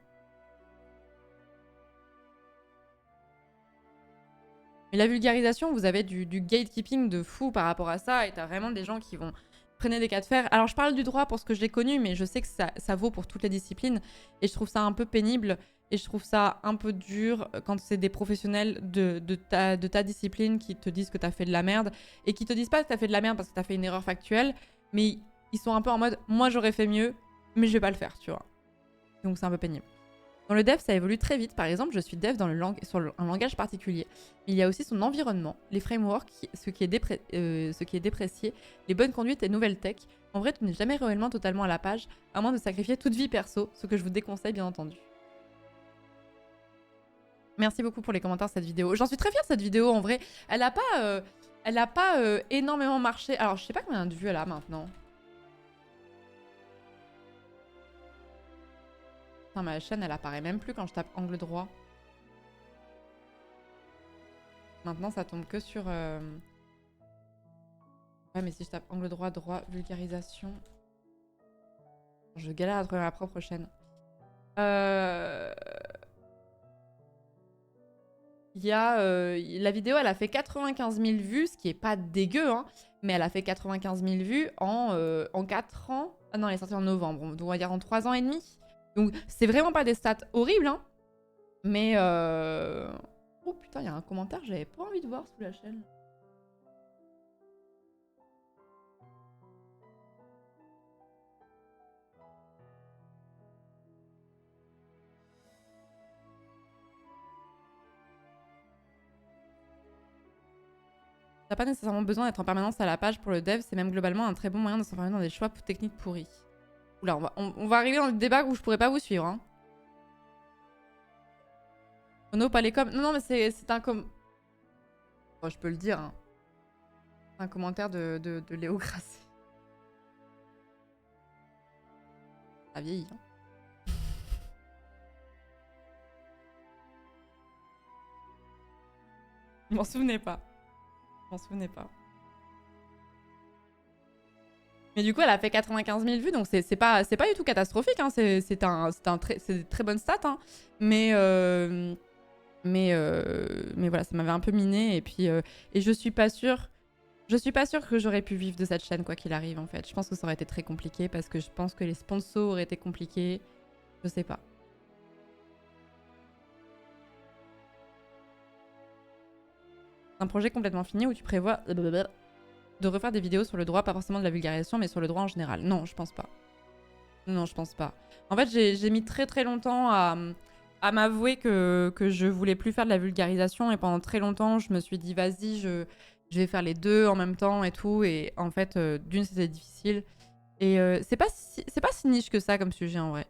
Mais la vulgarisation, vous avez du gatekeeping de fou par rapport à ça et t'as vraiment des gens qui vont prendre des cas de fer. Alors je parle du droit pour ce que je l'ai connu, mais je sais que ça vaut pour toutes les disciplines et je trouve ça un peu pénible et je trouve ça un peu dur quand c'est des professionnels de ta discipline qui te disent que t'as fait de la merde et qui te disent pas que t'as fait de la merde parce que t'as fait une erreur factuelle, mais ils sont un peu en mode moi j'aurais fait mieux, mais je vais pas le faire, tu vois. Donc c'est un peu pénible. Dans le dev, ça évolue très vite. Par exemple, je suis dev sur un langage particulier. Il y a aussi son environnement, les frameworks, ce qui est déprécié, les bonnes conduites et nouvelles tech. En vrai, tu n'es jamais réellement totalement à la page, à moins de sacrifier toute vie perso, ce que je vous déconseille bien entendu. Merci beaucoup pour les commentaires de cette vidéo. J'en suis très fière de cette vidéo en vrai. Elle a pas énormément marché. Alors je sais pas combien de vues elle a maintenant. Putain, ma chaîne elle apparaît même plus quand je tape angle droit. Maintenant ça tombe que sur... Ouais mais si je tape angle droit, vulgarisation... Je galère à trouver ma propre chaîne. La vidéo, elle a fait 95 000 vues, ce qui est pas dégueu, hein, mais elle a fait 95 000 vues en 4 ans. Ah non, elle est sortie en novembre, on doit dire en 3 ans et demi. Donc, c'est vraiment pas des stats horribles, hein. Mais... Oh putain, il y a un commentaire que j'avais pas envie de voir sous la chaîne. T'as pas nécessairement besoin d'être en permanence à la page pour le dev, c'est même globalement un très bon moyen de s'enfermer dans des choix techniques pourris. Oula, on va arriver dans le débat où je pourrais pas vous suivre, hein. Ono, pas les coms. Non, mais c'est un Oh, je peux le dire, hein. Un commentaire de Léo Grasset. Ça vieillit, hein. Je m'en souvenais pas. Mais du coup, elle a fait 95 000 vues, donc c'est pas du tout catastrophique, hein. C'est des très bonnes stats, hein. Mais voilà, ça m'avait un peu miné. Et puis, et je suis pas sûre que j'aurais pu vivre de cette chaîne, quoi qu'il arrive, en fait. Je pense que ça aurait été très compliqué parce que je pense que les sponsors auraient été compliqués. Je sais pas. Un projet complètement fini où tu prévois de refaire des vidéos sur le droit, pas forcément de la vulgarisation, mais sur le droit en général. Non, je pense pas. Non, je pense pas. En fait, j'ai mis très très longtemps à m'avouer que je voulais plus faire de la vulgarisation et pendant très longtemps, je me suis dit vas-y, je vais faire les deux en même temps et tout. Et en fait, d'une, c'était difficile. Et c'est pas si niche que ça comme sujet en vrai.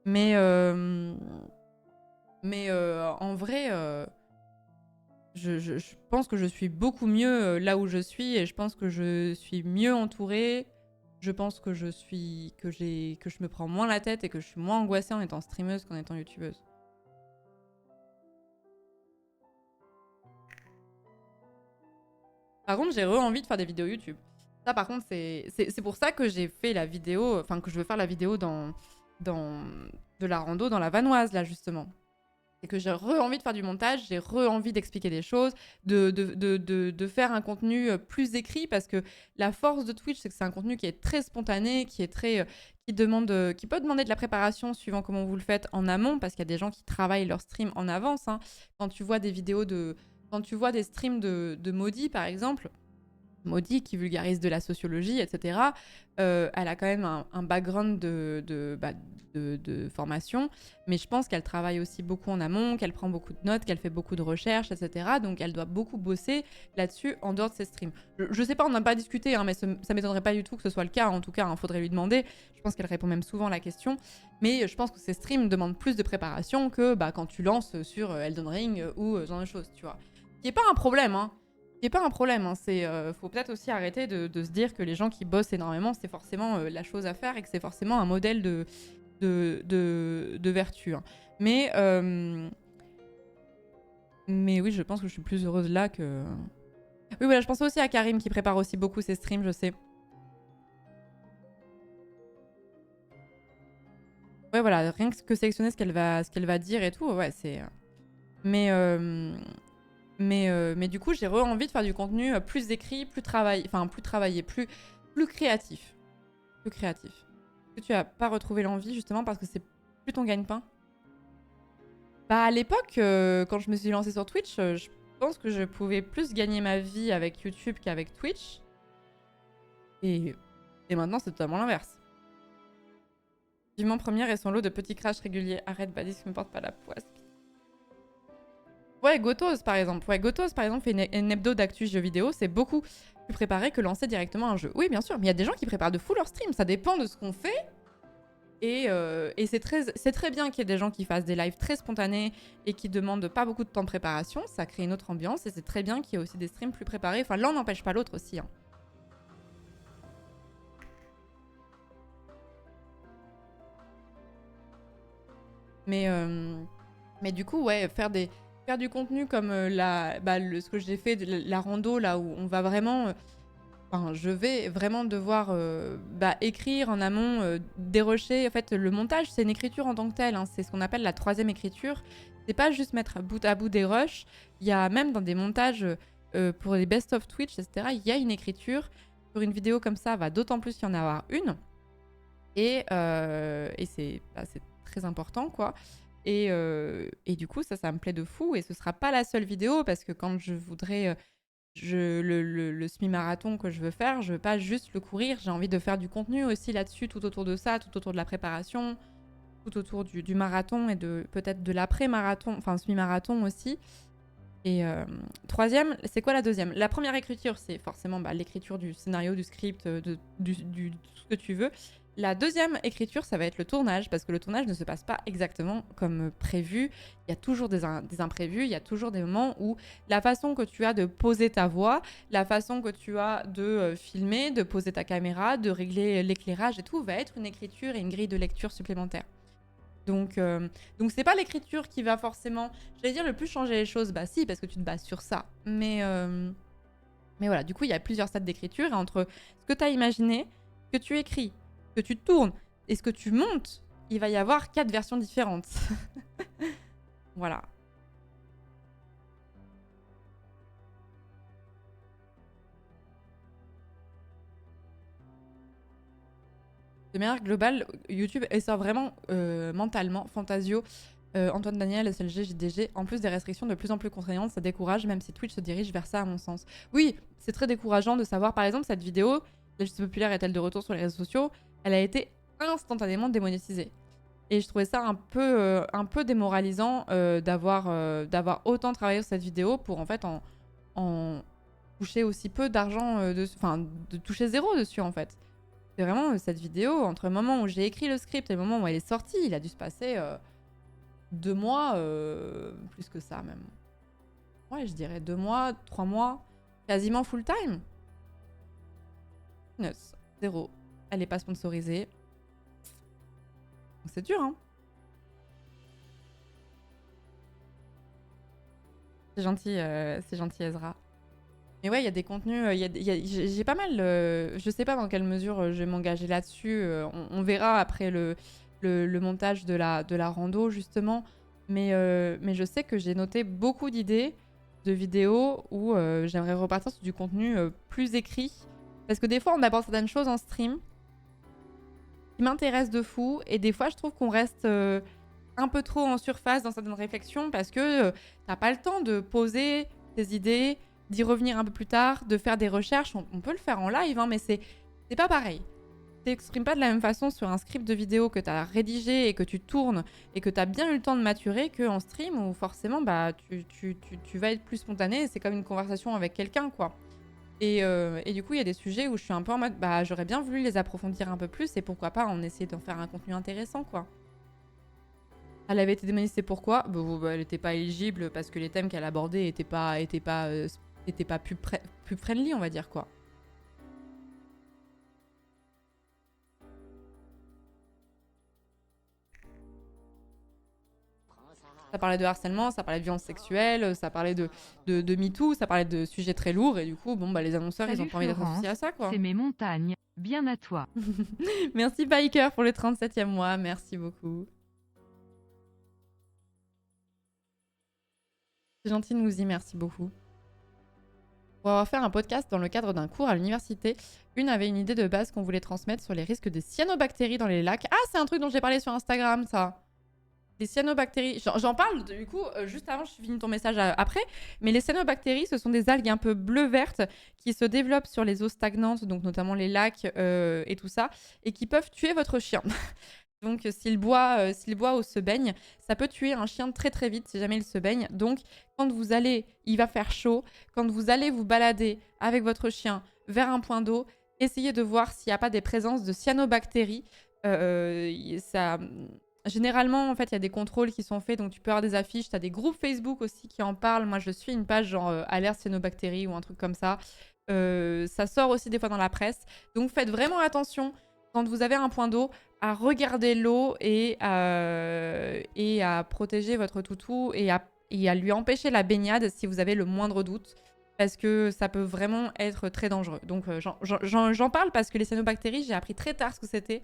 Mais en vrai... Je pense que je suis beaucoup mieux là où je suis et je pense que je suis mieux entourée. Je pense que je me prends moins la tête et que je suis moins angoissée en étant streameuse qu'en étant youtubeuse. Par contre, j'ai envie de faire des vidéos YouTube. Ça, par contre, c'est pour ça que j'ai fait la vidéo, enfin que je veux faire la vidéo dans de la rando dans la Vanoise, là, justement. C'est que j'ai envie de faire du montage, j'ai envie d'expliquer des choses, de faire un contenu plus écrit, parce que la force de Twitch, c'est que c'est un contenu qui est très spontané, qui est très, qui peut demander de la préparation suivant comment vous le faites en amont, parce qu'il y a des gens qui travaillent leur stream en avance. Hein. Quand tu vois des streams de Maudit, par exemple, Maudit qui vulgarise de la sociologie, etc. Elle a quand même un background de formation, mais je pense qu'elle travaille aussi beaucoup en amont, qu'elle prend beaucoup de notes, qu'elle fait beaucoup de recherches, etc. Donc elle doit beaucoup bosser là-dessus en dehors de ses streams. Je sais pas, on n'a pas discuté, hein, mais ça m'étonnerait pas du tout que ce soit le cas. En tout cas, il faudrait lui demander. Je pense qu'elle répond même souvent à la question. Mais je pense que ces streams demandent plus de préparation que quand tu lances sur Elden Ring ou ce genre de choses, tu vois. Qui est pas un problème, hein. Ce qui n'est pas un problème, hein. Faut peut-être aussi arrêter de se dire que les gens qui bossent énormément, c'est forcément la chose à faire et que c'est forcément un modèle de vertu. Hein. Mais oui, je pense que je suis plus heureuse là que... Oui, voilà, je pensais aussi à Karim qui prépare aussi beaucoup ses streams, je sais. Ouais, voilà, rien que sélectionner ce qu'elle va dire et tout, ouais, c'est... Mais du coup, j'ai envie de faire du contenu plus écrit, plus travaillé, plus créatif. Plus créatif. Est-ce que tu as pas retrouvé l'envie, justement, parce que c'est plus ton gagne-pain? Bah, à l'époque, quand je me suis lancée sur Twitch, je pense que je pouvais plus gagner ma vie avec YouTube qu'avec Twitch. Et maintenant, c'est totalement l'inverse. Vivement première et son lot de petits crashs réguliers. Arrête, Badis, me porte pas la poisse. Ouais, Gotos par exemple. Ouais, Gotos par exemple fait une hebdo d'actu jeux vidéo. C'est beaucoup plus préparé que lancer directement un jeu. Oui, bien sûr, mais il y a des gens qui préparent de fou leur stream. Ça dépend de ce qu'on fait. Et c'est très bien qu'il y ait des gens qui fassent des lives très spontanés et qui demandent pas beaucoup de temps de préparation. Ça crée une autre ambiance. Et c'est très bien qu'il y ait aussi des streams plus préparés. Enfin, l'un n'empêche pas l'autre aussi. Hein. Mais du coup, ouais, faire du contenu comme ce que j'ai fait, la rando, là où on va vraiment... je vais vraiment devoir écrire en amont, dérocher. En fait, le montage, c'est une écriture en tant que telle. Hein. C'est ce qu'on appelle la troisième écriture. C'est pas juste mettre bout à bout des rushs. Il y a même dans des montages pour les best-of Twitch, etc., il y a une écriture. Sur une vidéo comme ça, va d'autant plus y en avoir une. Et c'est très important, quoi. Et du coup, ça me plaît de fou. Et ce sera pas la seule vidéo, parce que quand je voudrais... le semi-marathon que je veux faire, je veux pas juste le courir, j'ai envie de faire du contenu aussi là-dessus, tout autour de ça, tout autour de la préparation, tout autour du marathon et peut-être de l'après-marathon, enfin semi-marathon aussi. Et troisième, c'est quoi la deuxième? La première écriture, c'est forcément l'écriture du scénario, du script, de tout ce que tu veux. La deuxième écriture, ça va être le tournage, parce que le tournage ne se passe pas exactement comme prévu. Il y a toujours des imprévus, il y a toujours des moments où la façon que tu as de poser ta voix, la façon que tu as de filmer, de poser ta caméra, de régler l'éclairage et tout, va être une écriture et une grille de lecture supplémentaire. Donc c'est pas l'écriture qui va forcément, j'allais dire, le plus changer les choses. Bah si, parce que tu te bases sur ça. Mais voilà, du coup, il y a plusieurs stades d'écriture. Et entre ce que tu as imaginé, ce que tu écris, ce que tu tournes et ce que tu montes, il va y avoir 4 versions différentes. Voilà. De manière globale, YouTube essort vraiment mentalement, Fantasio, Antoine Daniel, SLG, JDG, en plus des restrictions de plus en plus contraignantes, ça décourage, même si Twitch se dirige vers ça à mon sens. Oui, c'est très décourageant de savoir, par exemple, cette vidéo, la justice populaire est-elle de retour sur les réseaux sociaux, elle a été instantanément démonétisée. Et je trouvais ça un peu démoralisant d'avoir autant travaillé sur cette vidéo pour en fait en toucher aussi peu d'argent, de toucher zéro dessus en fait. C'est vraiment cette vidéo, entre le moment où j'ai écrit le script et le moment où elle est sortie, il a dû se passer 2 mois, plus que ça même. Ouais, je dirais 2 mois, 3 mois, quasiment full time. Nuts, 0. Elle n'est pas sponsorisée. C'est dur, hein. C'est gentil Ezra. Mais ouais, il y a des contenus, j'ai pas mal, je sais pas dans quelle mesure je vais m'engager là-dessus, on verra après le montage de la rando justement, Mais je sais que j'ai noté beaucoup d'idées de vidéos où j'aimerais repartir sur du contenu plus écrit. Parce que des fois, on aborde certaines choses en stream qui m'intéressent de fou. Et des fois, je trouve qu'on reste un peu trop en surface dans certaines réflexions parce que t'as pas le temps de poser tes idées, d'y revenir un peu plus tard, de faire des recherches. On peut le faire en live, hein, mais c'est pas pareil. T'exprimes pas de la même façon sur un script de vidéo que t'as rédigé et que tu tournes et que t'as bien eu le temps de maturer qu'en stream où forcément bah, tu vas être plus spontané. C'est comme une conversation avec quelqu'un, quoi. Et du coup, il y a des sujets où je suis un peu en mode bah, j'aurais bien voulu les approfondir un peu plus et pourquoi pas en essayer d'en faire un contenu intéressant, quoi. Elle avait été démonétisée pourquoi elle n'était pas éligible parce que les thèmes qu'elle abordait étaient pas plus friendly, on va dire, quoi. Ça parlait de harcèlement, ça parlait de violence sexuelle, ça parlait de MeToo, ça parlait de sujets très lourds. Et du coup, bon, bah, les annonceurs, Salut ils ont pas envie d'être associés à ça, quoi. C'est mes montagnes. Bien à toi. Merci Biker pour le 37e mois. Merci beaucoup. C'est gentil de nous y, merci beaucoup. Pour avoir fait un podcast dans le cadre d'un cours à l'université, une avait une idée de base qu'on voulait transmettre sur les risques des cyanobactéries dans les lacs. Ah, c'est un truc dont j'ai parlé sur Instagram, ça. Les cyanobactéries, j'en parle du coup juste avant, je finis ton message après, mais les cyanobactéries, ce sont des algues un peu bleu-vertes qui se développent sur les eaux stagnantes, donc notamment les lacs et tout ça, et qui peuvent tuer votre chien. Donc s'il boit ou se baigne, ça peut tuer un chien très très vite si jamais il se baigne. Donc quand vous allez, il va faire chaud, quand vous allez vous balader avec votre chien vers un point d'eau, essayez de voir s'il n'y a pas des présences de cyanobactéries. Ça... Généralement, en fait, il y a des contrôles qui sont faits, donc tu peux avoir des affiches. Tu as des groupes Facebook aussi qui en parlent. Moi, je suis une page genre alerte cyanobactéries ou un truc comme ça. Ça sort aussi des fois dans la presse. Donc faites vraiment attention quand vous avez un point d'eau à regarder l'eau et à protéger votre toutou et à lui empêcher la baignade si vous avez le moindre doute. Parce que ça peut vraiment être très dangereux. Donc j'en parle parce que les cyanobactéries, j'ai appris très tard ce que c'était.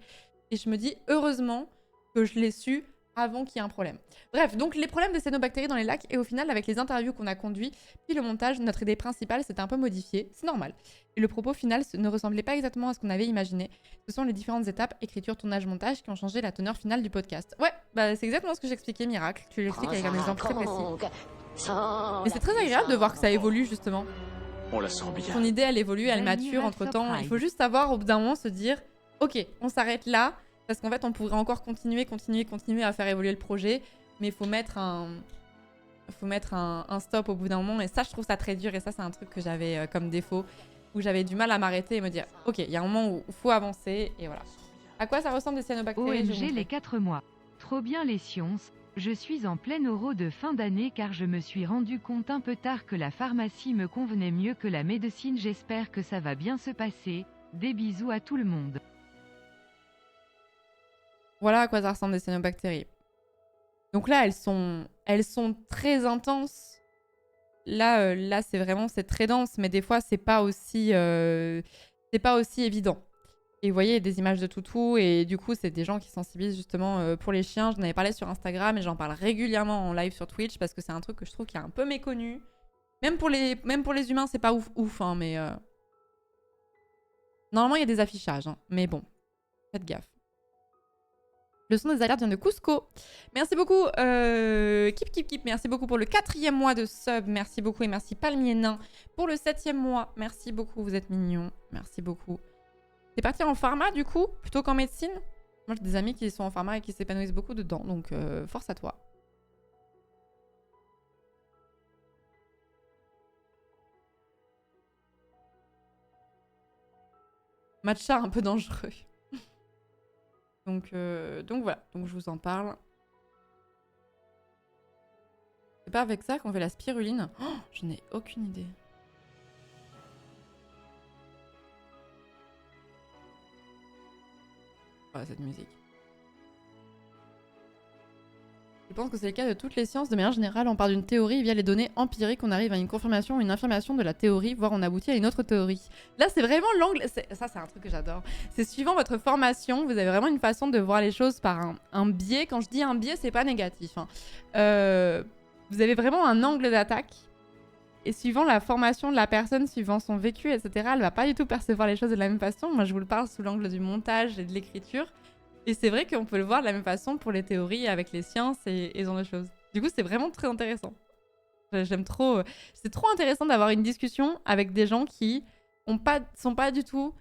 Et je me dis, heureusement que je l'ai su avant qu'il y ait un problème. Bref, donc les problèmes des cyanobactéries dans les lacs, et au final, avec les interviews qu'on a conduits, puis le montage, notre idée principale s'était un peu modifiée, c'est normal. Et le propos final ne ressemblait pas exactement à ce qu'on avait imaginé. Ce sont les différentes étapes, écriture, tournage, montage, qui ont changé la teneur finale du podcast. Ouais, bah c'est exactement ce que j'expliquais, Miracle. Tu l'expliques avec un exemple très précis. Mais c'est très agréable de voir que ça évolue, justement. On la sent bien. Ton idée, elle évolue, elle mature entre-temps. Il faut juste savoir, au bout d'un moment, se dire « Ok, on s'arrête là ». Parce qu'en fait, on pourrait encore continuer à faire évoluer le projet. Mais il faut mettre un stop au bout d'un moment. Et ça, je trouve ça très dur. Et ça, c'est un truc que j'avais comme défaut. Où j'avais du mal à m'arrêter et me dire « Ok, il y a un moment où il faut avancer. » Et voilà. À quoi ça ressemble des cyanobactéries? OMG les 4 mois. Trop bien les sciences. Je suis en plein euro de fin d'année car je me suis rendu compte un peu tard que la pharmacie me convenait mieux que la médecine. J'espère que ça va bien se passer. Des bisous à tout le monde. Voilà à quoi ça ressemble des cyanobactéries. Donc là, elles sont très intenses. Là c'est vraiment, c'est très dense, mais des fois, c'est pas aussi évident. Et vous voyez, il y a des images de toutou, et du coup, c'est des gens qui sensibilisent justement pour les chiens. J'en avais parlé sur Instagram, et j'en parle régulièrement en live sur Twitch, parce que c'est un truc que je trouve qui est un peu méconnu. Même pour les humains, c'est pas ouf, hein, mais... Normalement, il y a des affichages, hein, mais bon, faites gaffe. Le son des alertes vient de Cusco. Merci beaucoup, Kip. Merci beaucoup pour le 4e mois de sub. Merci beaucoup et merci Palmier Nain pour le 7e mois. Merci beaucoup, vous êtes mignons. Merci beaucoup. T'es parti en pharma du coup, plutôt qu'en médecine? Moi j'ai des amis qui sont en pharma et qui s'épanouissent beaucoup dedans, donc force à toi. Matcha un peu dangereux. Donc voilà, donc je vous en parle. C'est pas avec ça qu'on fait la spiruline. Oh, je n'ai aucune idée. Oh, cette musique. Je pense que c'est le cas de toutes les sciences. De manière générale, on part d'une théorie, via les données empiriques, on arrive à une confirmation ou une infirmation de la théorie, voire on aboutit à une autre théorie. Là, c'est vraiment l'angle... Ça, c'est un truc que j'adore. C'est suivant votre formation, vous avez vraiment une façon de voir les choses par un biais. Quand je dis un biais, c'est pas négatif. Hein. Vous avez vraiment un angle d'attaque. Et suivant la formation de la personne, suivant son vécu, etc., elle va pas du tout percevoir les choses de la même façon. Moi, je vous le parle sous l'angle du montage et de l'écriture. Et c'est vrai qu'on peut le voir de la même façon pour les théories avec les sciences et ce genre de choses. Du coup, c'est vraiment très intéressant. J'aime trop. C'est trop intéressant d'avoir une discussion avec des gens qui sont pas du tout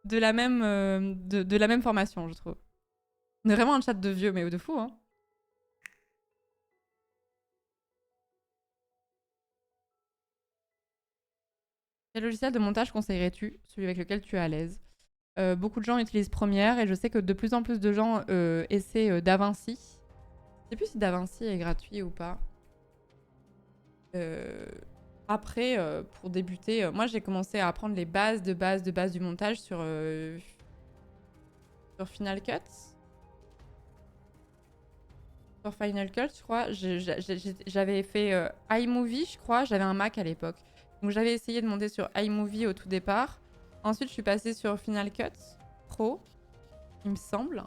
de la même, de la même formation, je trouve. On est vraiment un chat de vieux, mais de fou, hein. Quel logiciel de montage conseillerais-tu? Celui avec lequel tu es à l'aise. Beaucoup de gens utilisent Premiere et je sais que de plus en plus de gens essaient DaVinci. Je sais plus si DaVinci est gratuit ou pas. Après, pour débuter, moi j'ai commencé à apprendre les bases du montage sur Final Cut. Sur Final Cut, je crois. J'avais fait iMovie, je crois. J'avais un Mac à l'époque. Donc j'avais essayé de monter sur iMovie au tout départ. Ensuite, je suis passée sur Final Cut Pro, il me semble.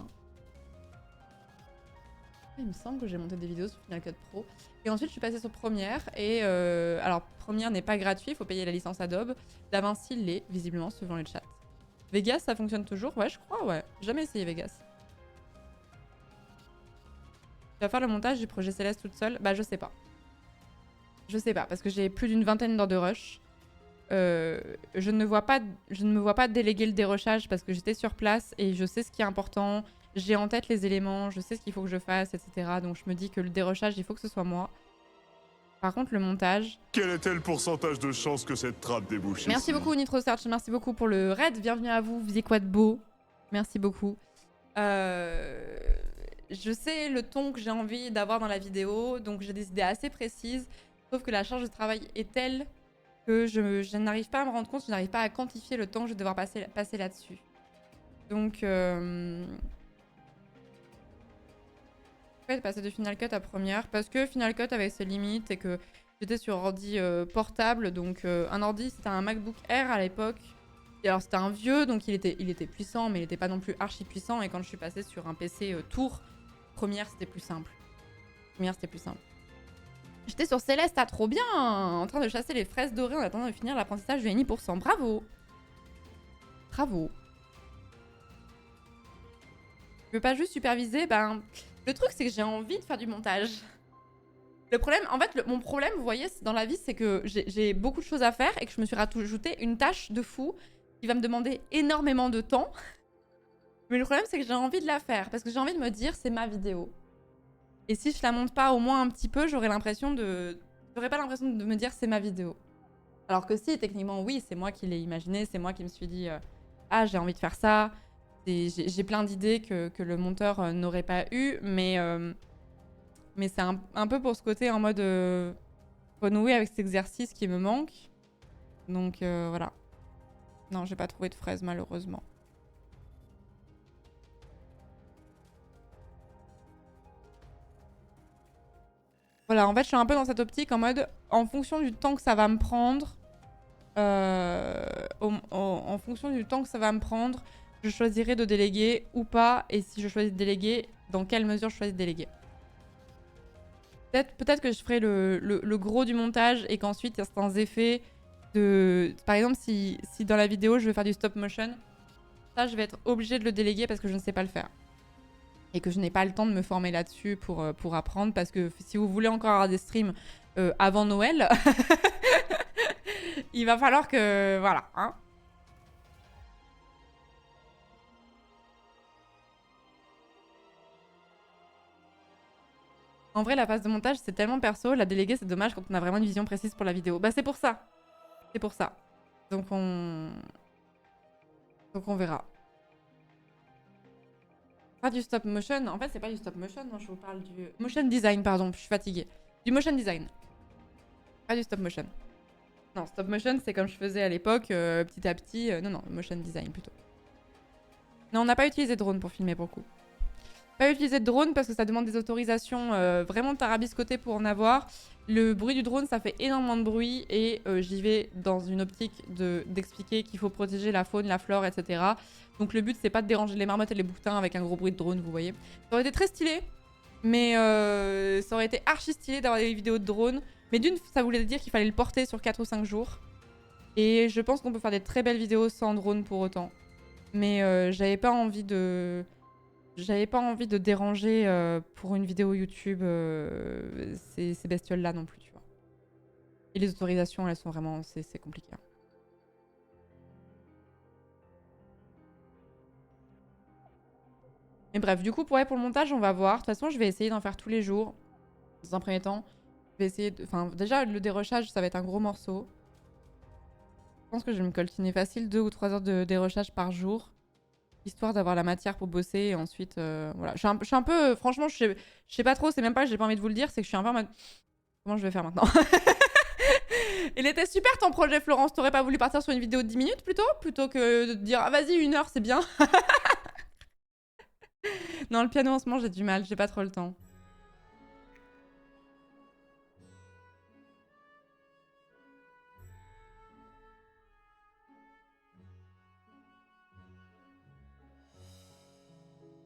Il me semble que j'ai monté des vidéos sur Final Cut Pro. Et ensuite, je suis passée sur Premiere. Et alors, Premiere n'est pas gratuit, il faut payer la licence Adobe. DaVinci l'est, visiblement, suivant le chat. Vegas, ça fonctionne toujours? Ouais, je crois, ouais. J'ai jamais essayé Vegas. Tu vas faire le montage du projet Céleste toute seule? Bah, je sais pas. Je sais pas, parce que j'ai plus d'une vingtaine d'heures de rush. Je ne me vois pas déléguer le dérochage parce que j'étais sur place et je sais ce qui est important. J'ai en tête les éléments, je sais ce qu'il faut que je fasse, etc. Donc je me dis que le dérochage, il faut que ce soit moi. Par contre, le montage... Quel était le pourcentage de chance que cette trappe débouche ici? Merci beaucoup NitroSearch, merci beaucoup pour le raid. Bienvenue à vous, vous faisiez quoi de beau? Merci beaucoup. Je sais le ton que j'ai envie d'avoir dans la vidéo, donc j'ai des idées assez précises. Sauf que la charge de travail est telle que je n'arrive pas à me rendre compte, je n'arrive pas à quantifier le temps que je vais devoir passer là-dessus. Donc... passer de Final Cut à Premiere parce que Final Cut avait ses limites et que j'étais sur ordi portable, donc un ordi, c'était un MacBook Air à l'époque. Et alors c'était un vieux, donc il était puissant, mais il n'était pas non plus archi puissant. Et quand je suis passée sur un PC Tour, Premiere c'était plus simple. J'étais sur Céleste, ah, trop bien, en train de chasser les fraises dorées en attendant de finir l'apprentissage du NI%. Bravo. Bravo. Je veux pas juste superviser, ben... Le truc, c'est que j'ai envie de faire du montage. Le problème, en fait, mon problème, vous voyez, dans la vie, c'est que j'ai beaucoup de choses à faire et que je me suis rajouté une tâche de fou qui va me demander énormément de temps. Mais le problème, c'est que j'ai envie de la faire parce que j'ai envie de me dire, c'est ma vidéo. Et si je la monte pas au moins un petit peu, j'aurais pas l'impression de me dire, c'est ma vidéo. Alors que si, techniquement, oui, c'est moi qui l'ai imaginé, c'est moi qui me suis dit, ah, j'ai envie de faire ça. J'ai plein d'idées que le monteur n'aurait pas eu, mais c'est un peu pour ce côté en mode renouer avec cet exercice qui me manque. Donc voilà. Non, j'ai pas trouvé de fraises malheureusement. Voilà, en fait, je suis un peu dans cette optique en mode, en fonction du temps que ça va me prendre, en fonction du temps que ça va me prendre, je choisirai de déléguer ou pas, et si je choisis de déléguer, dans quelle mesure je choisis de déléguer. Peut-être que je ferai le gros du montage et qu'ensuite il y a certains effets de... Par exemple, si dans la vidéo je veux faire du stop motion, ça je vais être obligée de le déléguer parce que je ne sais pas le faire. Et que je n'ai pas le temps de me former là-dessus pour apprendre, parce que si vous voulez encore avoir des streams avant Noël, il va falloir que... Voilà, hein. En vrai, la phase de montage, c'est tellement perso. La déléguée, c'est dommage quand on a vraiment une vision précise pour la vidéo. Bah, c'est pour ça. C'est pour ça. Donc, on verra. Pas du stop motion. En fait, c'est pas du stop motion. Non, je vous parle du... Motion design, pardon. Je suis fatiguée. Du motion design. Pas du stop motion. Non, stop motion, c'est comme je faisais à l'époque, petit à petit. Non, motion design, plutôt. Non, on n'a pas utilisé drone pour filmer, pour le coup. Pas utiliser de drone parce que ça demande des autorisations vraiment tarabiscotées pour en avoir. Le bruit du drone, ça fait énormément de bruit et j'y vais dans une optique d'expliquer qu'il faut protéger la faune, la flore, etc. Donc le but, c'est pas de déranger les marmottes et les bouquetins avec un gros bruit de drone, vous voyez. Ça aurait été très stylé, mais ça aurait été archi stylé d'avoir des vidéos de drone. Mais d'une, ça voulait dire qu'il fallait le porter sur 4 ou 5 jours. Et je pense qu'on peut faire des très belles vidéos sans drone pour autant. Mais j'avais pas envie de déranger pour une vidéo YouTube ces bestioles-là non plus, tu vois. Et les autorisations, elles sont vraiment... C'est compliqué. Hein. Mais bref, du coup, pour le montage, on va voir. De toute façon, je vais essayer d'en faire tous les jours. Dans un premier temps, je vais essayer de... Enfin, déjà, le dérochage, ça va être un gros morceau. Je pense que je vais me coltiner facile 2 ou 3 heures de dérochage par jour. Histoire d'avoir la matière pour bosser et ensuite voilà. Je suis un peu franchement je sais pas trop, c'est même pas que j'ai pas envie de vous le dire, c'est que je suis un peu en mode comment je vais faire maintenant. Il était super ton projet Florence, t'aurais pas voulu partir sur une vidéo de 10 minutes plutôt que de te dire ah vas-y 1 heure c'est bien. Non le piano en ce moment j'ai du mal, j'ai pas trop le temps.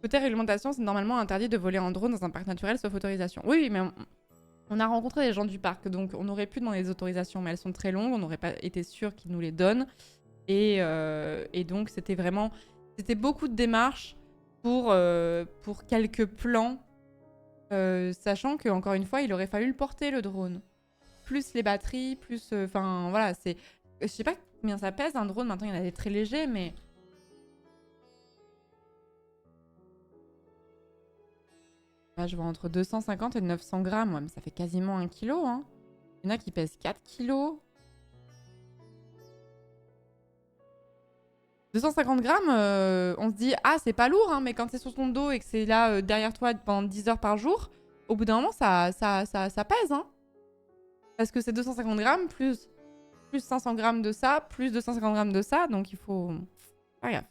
Côté réglementation, c'est normalement interdit de voler en drone dans un parc naturel sauf autorisation. Oui, mais on a rencontré des gens du parc, donc on aurait pu demander des autorisations, mais elles sont très longues, on n'aurait pas été sûr qu'ils nous les donnent. Et donc c'était vraiment... C'était beaucoup de démarches pour quelques plans, sachant qu'encore une fois, il aurait fallu le porter, le drone. Plus les batteries, plus... Enfin, voilà, c'est... Je sais pas combien ça pèse, un drone, maintenant il y en a des très légers, mais... Là, je vois entre 250 et 900 grammes. Ouais, mais ça fait quasiment 1 kilo. Hein. Il y en a qui pèsent 4 kilos. 250 grammes, on se dit, ah, c'est pas lourd, hein, mais quand c'est sur ton dos et que c'est là derrière toi pendant 10 heures par jour, au bout d'un moment, ça pèse. Hein. Parce que c'est 250 grammes plus 500 grammes de ça, plus 250 grammes de ça. Donc, il faut... Pas gaffe.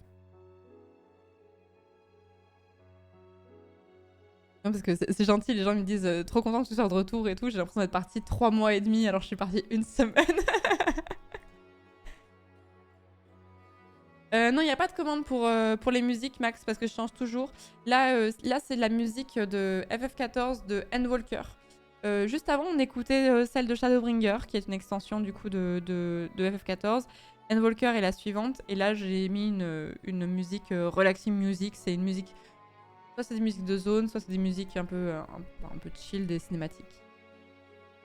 Non, parce que c'est gentil, les gens me disent trop content que tu sois de retour et tout. J'ai l'impression d'être partie 3 mois et demi alors je suis partie 1 semaine. Non, il n'y a pas de commande pour les musiques, Max, parce que je change toujours. Là c'est la musique de FF14 de Endwalker. Juste avant, on écoutait celle de Shadowbringer, qui est une extension du coup de FF14. Endwalker est la suivante. Et là, j'ai mis une musique relaxing music. C'est une musique... Soit c'est des musiques de zone, soit c'est des musiques un peu chill, des cinématiques.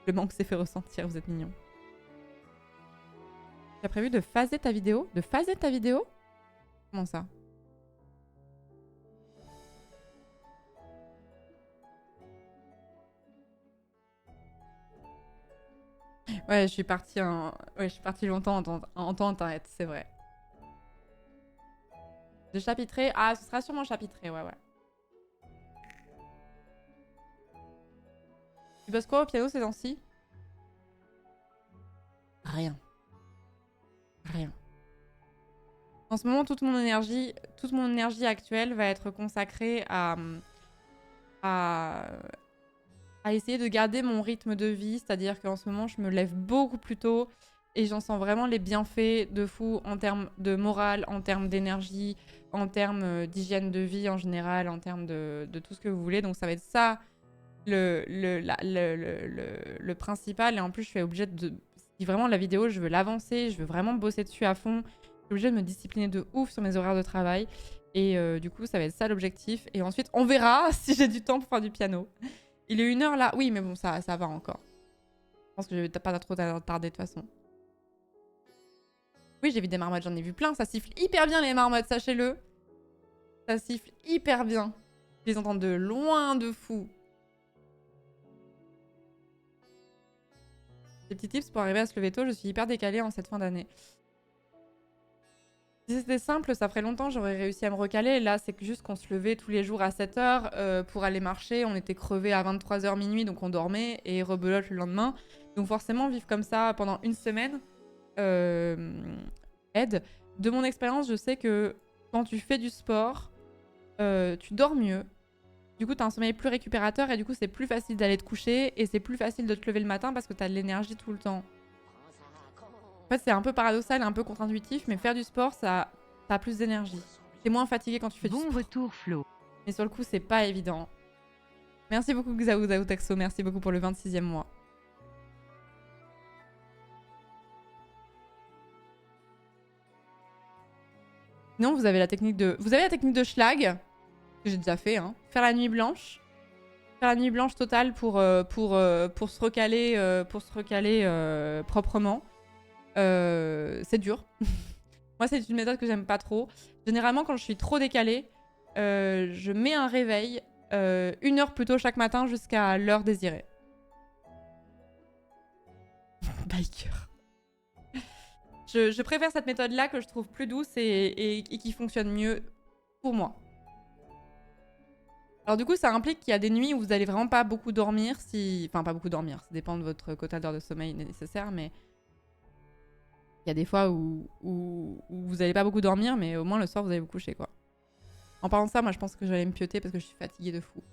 Le manque s'est fait ressentir, vous êtes mignons. Tu as prévu de phaser ta vidéo? De phaser ta vidéo? Comment ça? Ouais, je suis partie longtemps en temps internet, c'est vrai. De chapitrer? Ah, ce sera sûrement chapitré, ouais. Tu bosses quoi au piano ces temps-ci? Rien. En ce moment, toute mon énergie actuelle va être consacrée à essayer de garder mon rythme de vie. C'est-à-dire qu'en ce moment, je me lève beaucoup plus tôt et j'en sens vraiment les bienfaits de fou en termes de morale, en termes d'énergie, en termes d'hygiène de vie en général, en termes de tout ce que vous voulez. Donc ça va être ça le principal. Et en plus, je suis obligée de... Si vraiment la vidéo, je veux l'avancer, je veux vraiment bosser dessus à fond, je suis obligée de me discipliner de ouf sur mes horaires de travail. Et du coup, ça va être ça l'objectif. Et ensuite, on verra si j'ai du temps pour faire du piano. Il est 1 heure là. Oui, mais bon, ça va encore. Je pense que je vais pas trop tarder de toute façon. Oui, j'ai vu des marmottes, j'en ai vu plein. Ça siffle hyper bien les marmottes, sachez-le. Ça siffle hyper bien. Je les entends de loin de fou. Des petits tips pour arriver à se lever tôt, je suis hyper décalée en cette fin d'année. Si c'était simple, ça ferait longtemps, j'aurais réussi à me recaler. Là, c'est juste qu'on se levait tous les jours à 7 h pour aller marcher. On était crevés à 23 h minuit, donc on dormait et rebelote le lendemain. Donc forcément, vivre comme ça pendant 1 semaine aide. De mon expérience, je sais que quand tu fais du sport, tu dors mieux. Du coup, t'as un sommeil plus récupérateur et du coup, c'est plus facile d'aller te coucher et c'est plus facile de te lever le matin parce que t'as de l'énergie tout le temps. En fait, c'est un peu paradoxal et un peu contre-intuitif, mais faire du sport, t'as plus d'énergie. T'es moins fatigué quand tu fais du sport. Bon retour Flo. Mais sur le coup, c'est pas évident. Merci beaucoup Xaou Taxo, merci beaucoup pour le 26e mois. Sinon, vous avez la technique de Schlag, que j'ai déjà fait, hein. Faire la nuit blanche. Faire la nuit blanche totale pour se recaler proprement. C'est dur. Moi, c'est une méthode que j'aime pas trop. Généralement, quand je suis trop décalée, je mets un réveil 1 heure plus tôt chaque matin jusqu'à l'heure désirée. Biker. Je préfère cette méthode-là que je trouve plus douce et qui fonctionne mieux pour moi. Alors du coup, ça implique qu'il y a des nuits où vous allez vraiment pas beaucoup dormir. Enfin, pas beaucoup dormir, ça dépend de votre quota d'heures de sommeil nécessaire, mais il y a des fois où vous allez pas beaucoup dormir, mais au moins le soir, vous allez vous coucher, quoi. En parlant de ça, moi, je pense que j'allais me pioter parce que je suis fatiguée de fou.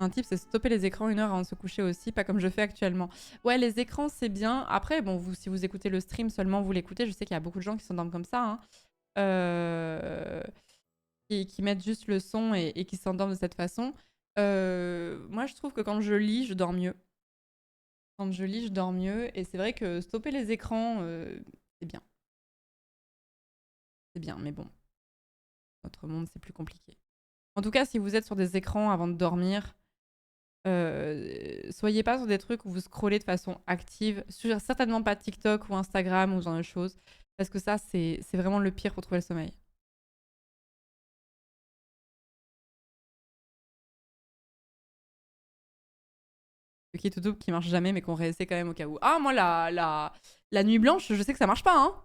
Un tip, c'est stopper les écrans 1 heure avant de se coucher aussi, pas comme je fais actuellement. Ouais, les écrans, c'est bien. Après, bon, si vous écoutez le stream, seulement vous l'écoutez. Je sais qu'il y a beaucoup de gens qui s'endorment comme ça, hein. Qui mettent juste le son et qui s'endorment de cette façon. Moi, je trouve que quand je lis, je dors mieux. Quand je lis, je dors mieux. Et c'est vrai que stopper les écrans, c'est bien. C'est bien, mais bon. Notre monde, c'est plus compliqué. En tout cas, si vous êtes sur des écrans avant de dormir, soyez pas sur des trucs où vous scrollez de façon active. Certainement pas TikTok ou Instagram ou ce genre de choses. Parce que ça, c'est vraiment le pire pour trouver le sommeil. Le kit YouTube qui marche jamais mais qu'on réessaie quand même au cas où. Ah, moi, la nuit blanche, je sais que ça marche pas, hein.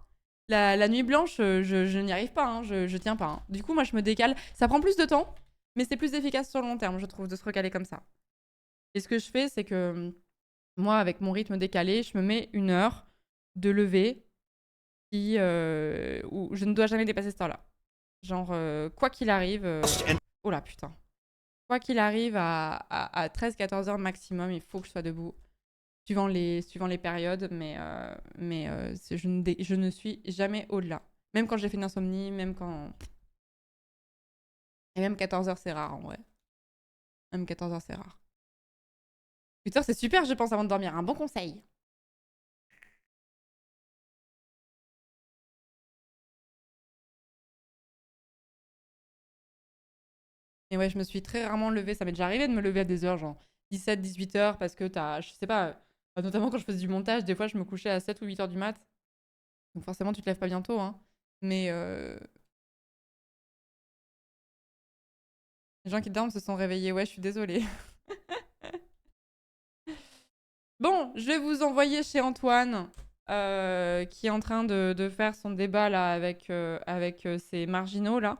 La nuit blanche, je n'y arrive pas, hein. Je tiens pas, hein. Du coup, moi, je me décale. Ça prend plus de temps, mais c'est plus efficace sur le long terme, je trouve, de se recaler comme ça. Et ce que je fais, c'est que moi, avec mon rythme décalé, je me mets 1 heure de lever où je ne dois jamais dépasser cette heure-là. Genre, quoi qu'il arrive... Oh là, putain. Quoi qu'il arrive, à 13-14 heures maximum, il faut que je sois debout. Suivant les périodes, mais je ne suis jamais au-delà. Même quand j'ai fait une insomnie, même quand... Et même 14 heures, c'est rare, en vrai. Même 14 heures, c'est rare. 8 heures, c'est super, je pense, avant de dormir. Un bon conseil. Et ouais, je me suis très rarement levée. Ça m'est déjà arrivé de me lever à des heures, genre 17-18 heures, parce que je sais pas, notamment quand je faisais du montage, des fois je me couchais à 7 ou 8 heures du mat. Donc forcément, tu te lèves pas bientôt, hein. Mais les gens qui dorment se sont réveillés. Ouais, je suis désolée. Bon, je vais vous envoyer chez Antoine, qui est en train de faire son débat là avec ses marginaux là.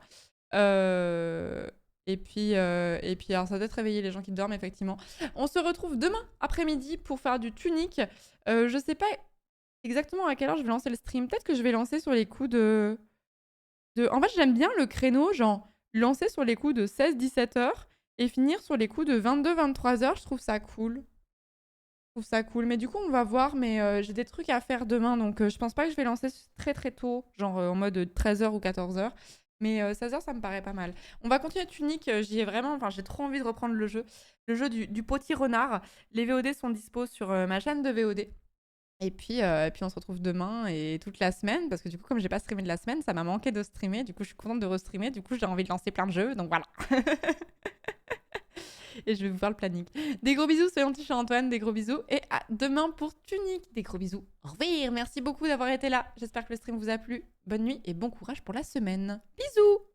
Et puis alors ça doit être réveiller les gens qui dorment, effectivement. On se retrouve demain après-midi pour faire du tunique. Je sais pas exactement à quelle heure je vais lancer le stream. Peut-être que je vais lancer sur les coups de... En fait, j'aime bien le créneau, genre lancer sur les coups de 16-17 heures et finir sur les coups de 22-23 heures. Je trouve ça cool. Mais du coup, on va voir. Mais j'ai des trucs à faire demain, donc je pense pas que je vais lancer très très tôt, genre en mode 13 heures ou 14 heures. Mais 16 heures, ça me paraît pas mal. On va continuer Tunique. J'y ai vraiment... Enfin, j'ai trop envie de reprendre le jeu. Le jeu du petit renard. Les VOD sont dispo sur ma chaîne de VOD. Et puis on se retrouve demain et toute la semaine. Parce que du coup, comme j'ai pas streamé de la semaine, ça m'a manqué de streamer. Du coup, je suis contente de restreamer. Du coup, j'ai envie de lancer plein de jeux. Donc voilà. Et je vais vous faire le planning. Des gros bisous, soyons petits chez Antoine. Des gros bisous. Et à demain pour Tunique. Des gros bisous. Au revoir. Merci beaucoup d'avoir été là. J'espère que le stream vous a plu. Bonne nuit et bon courage pour la semaine. Bisous.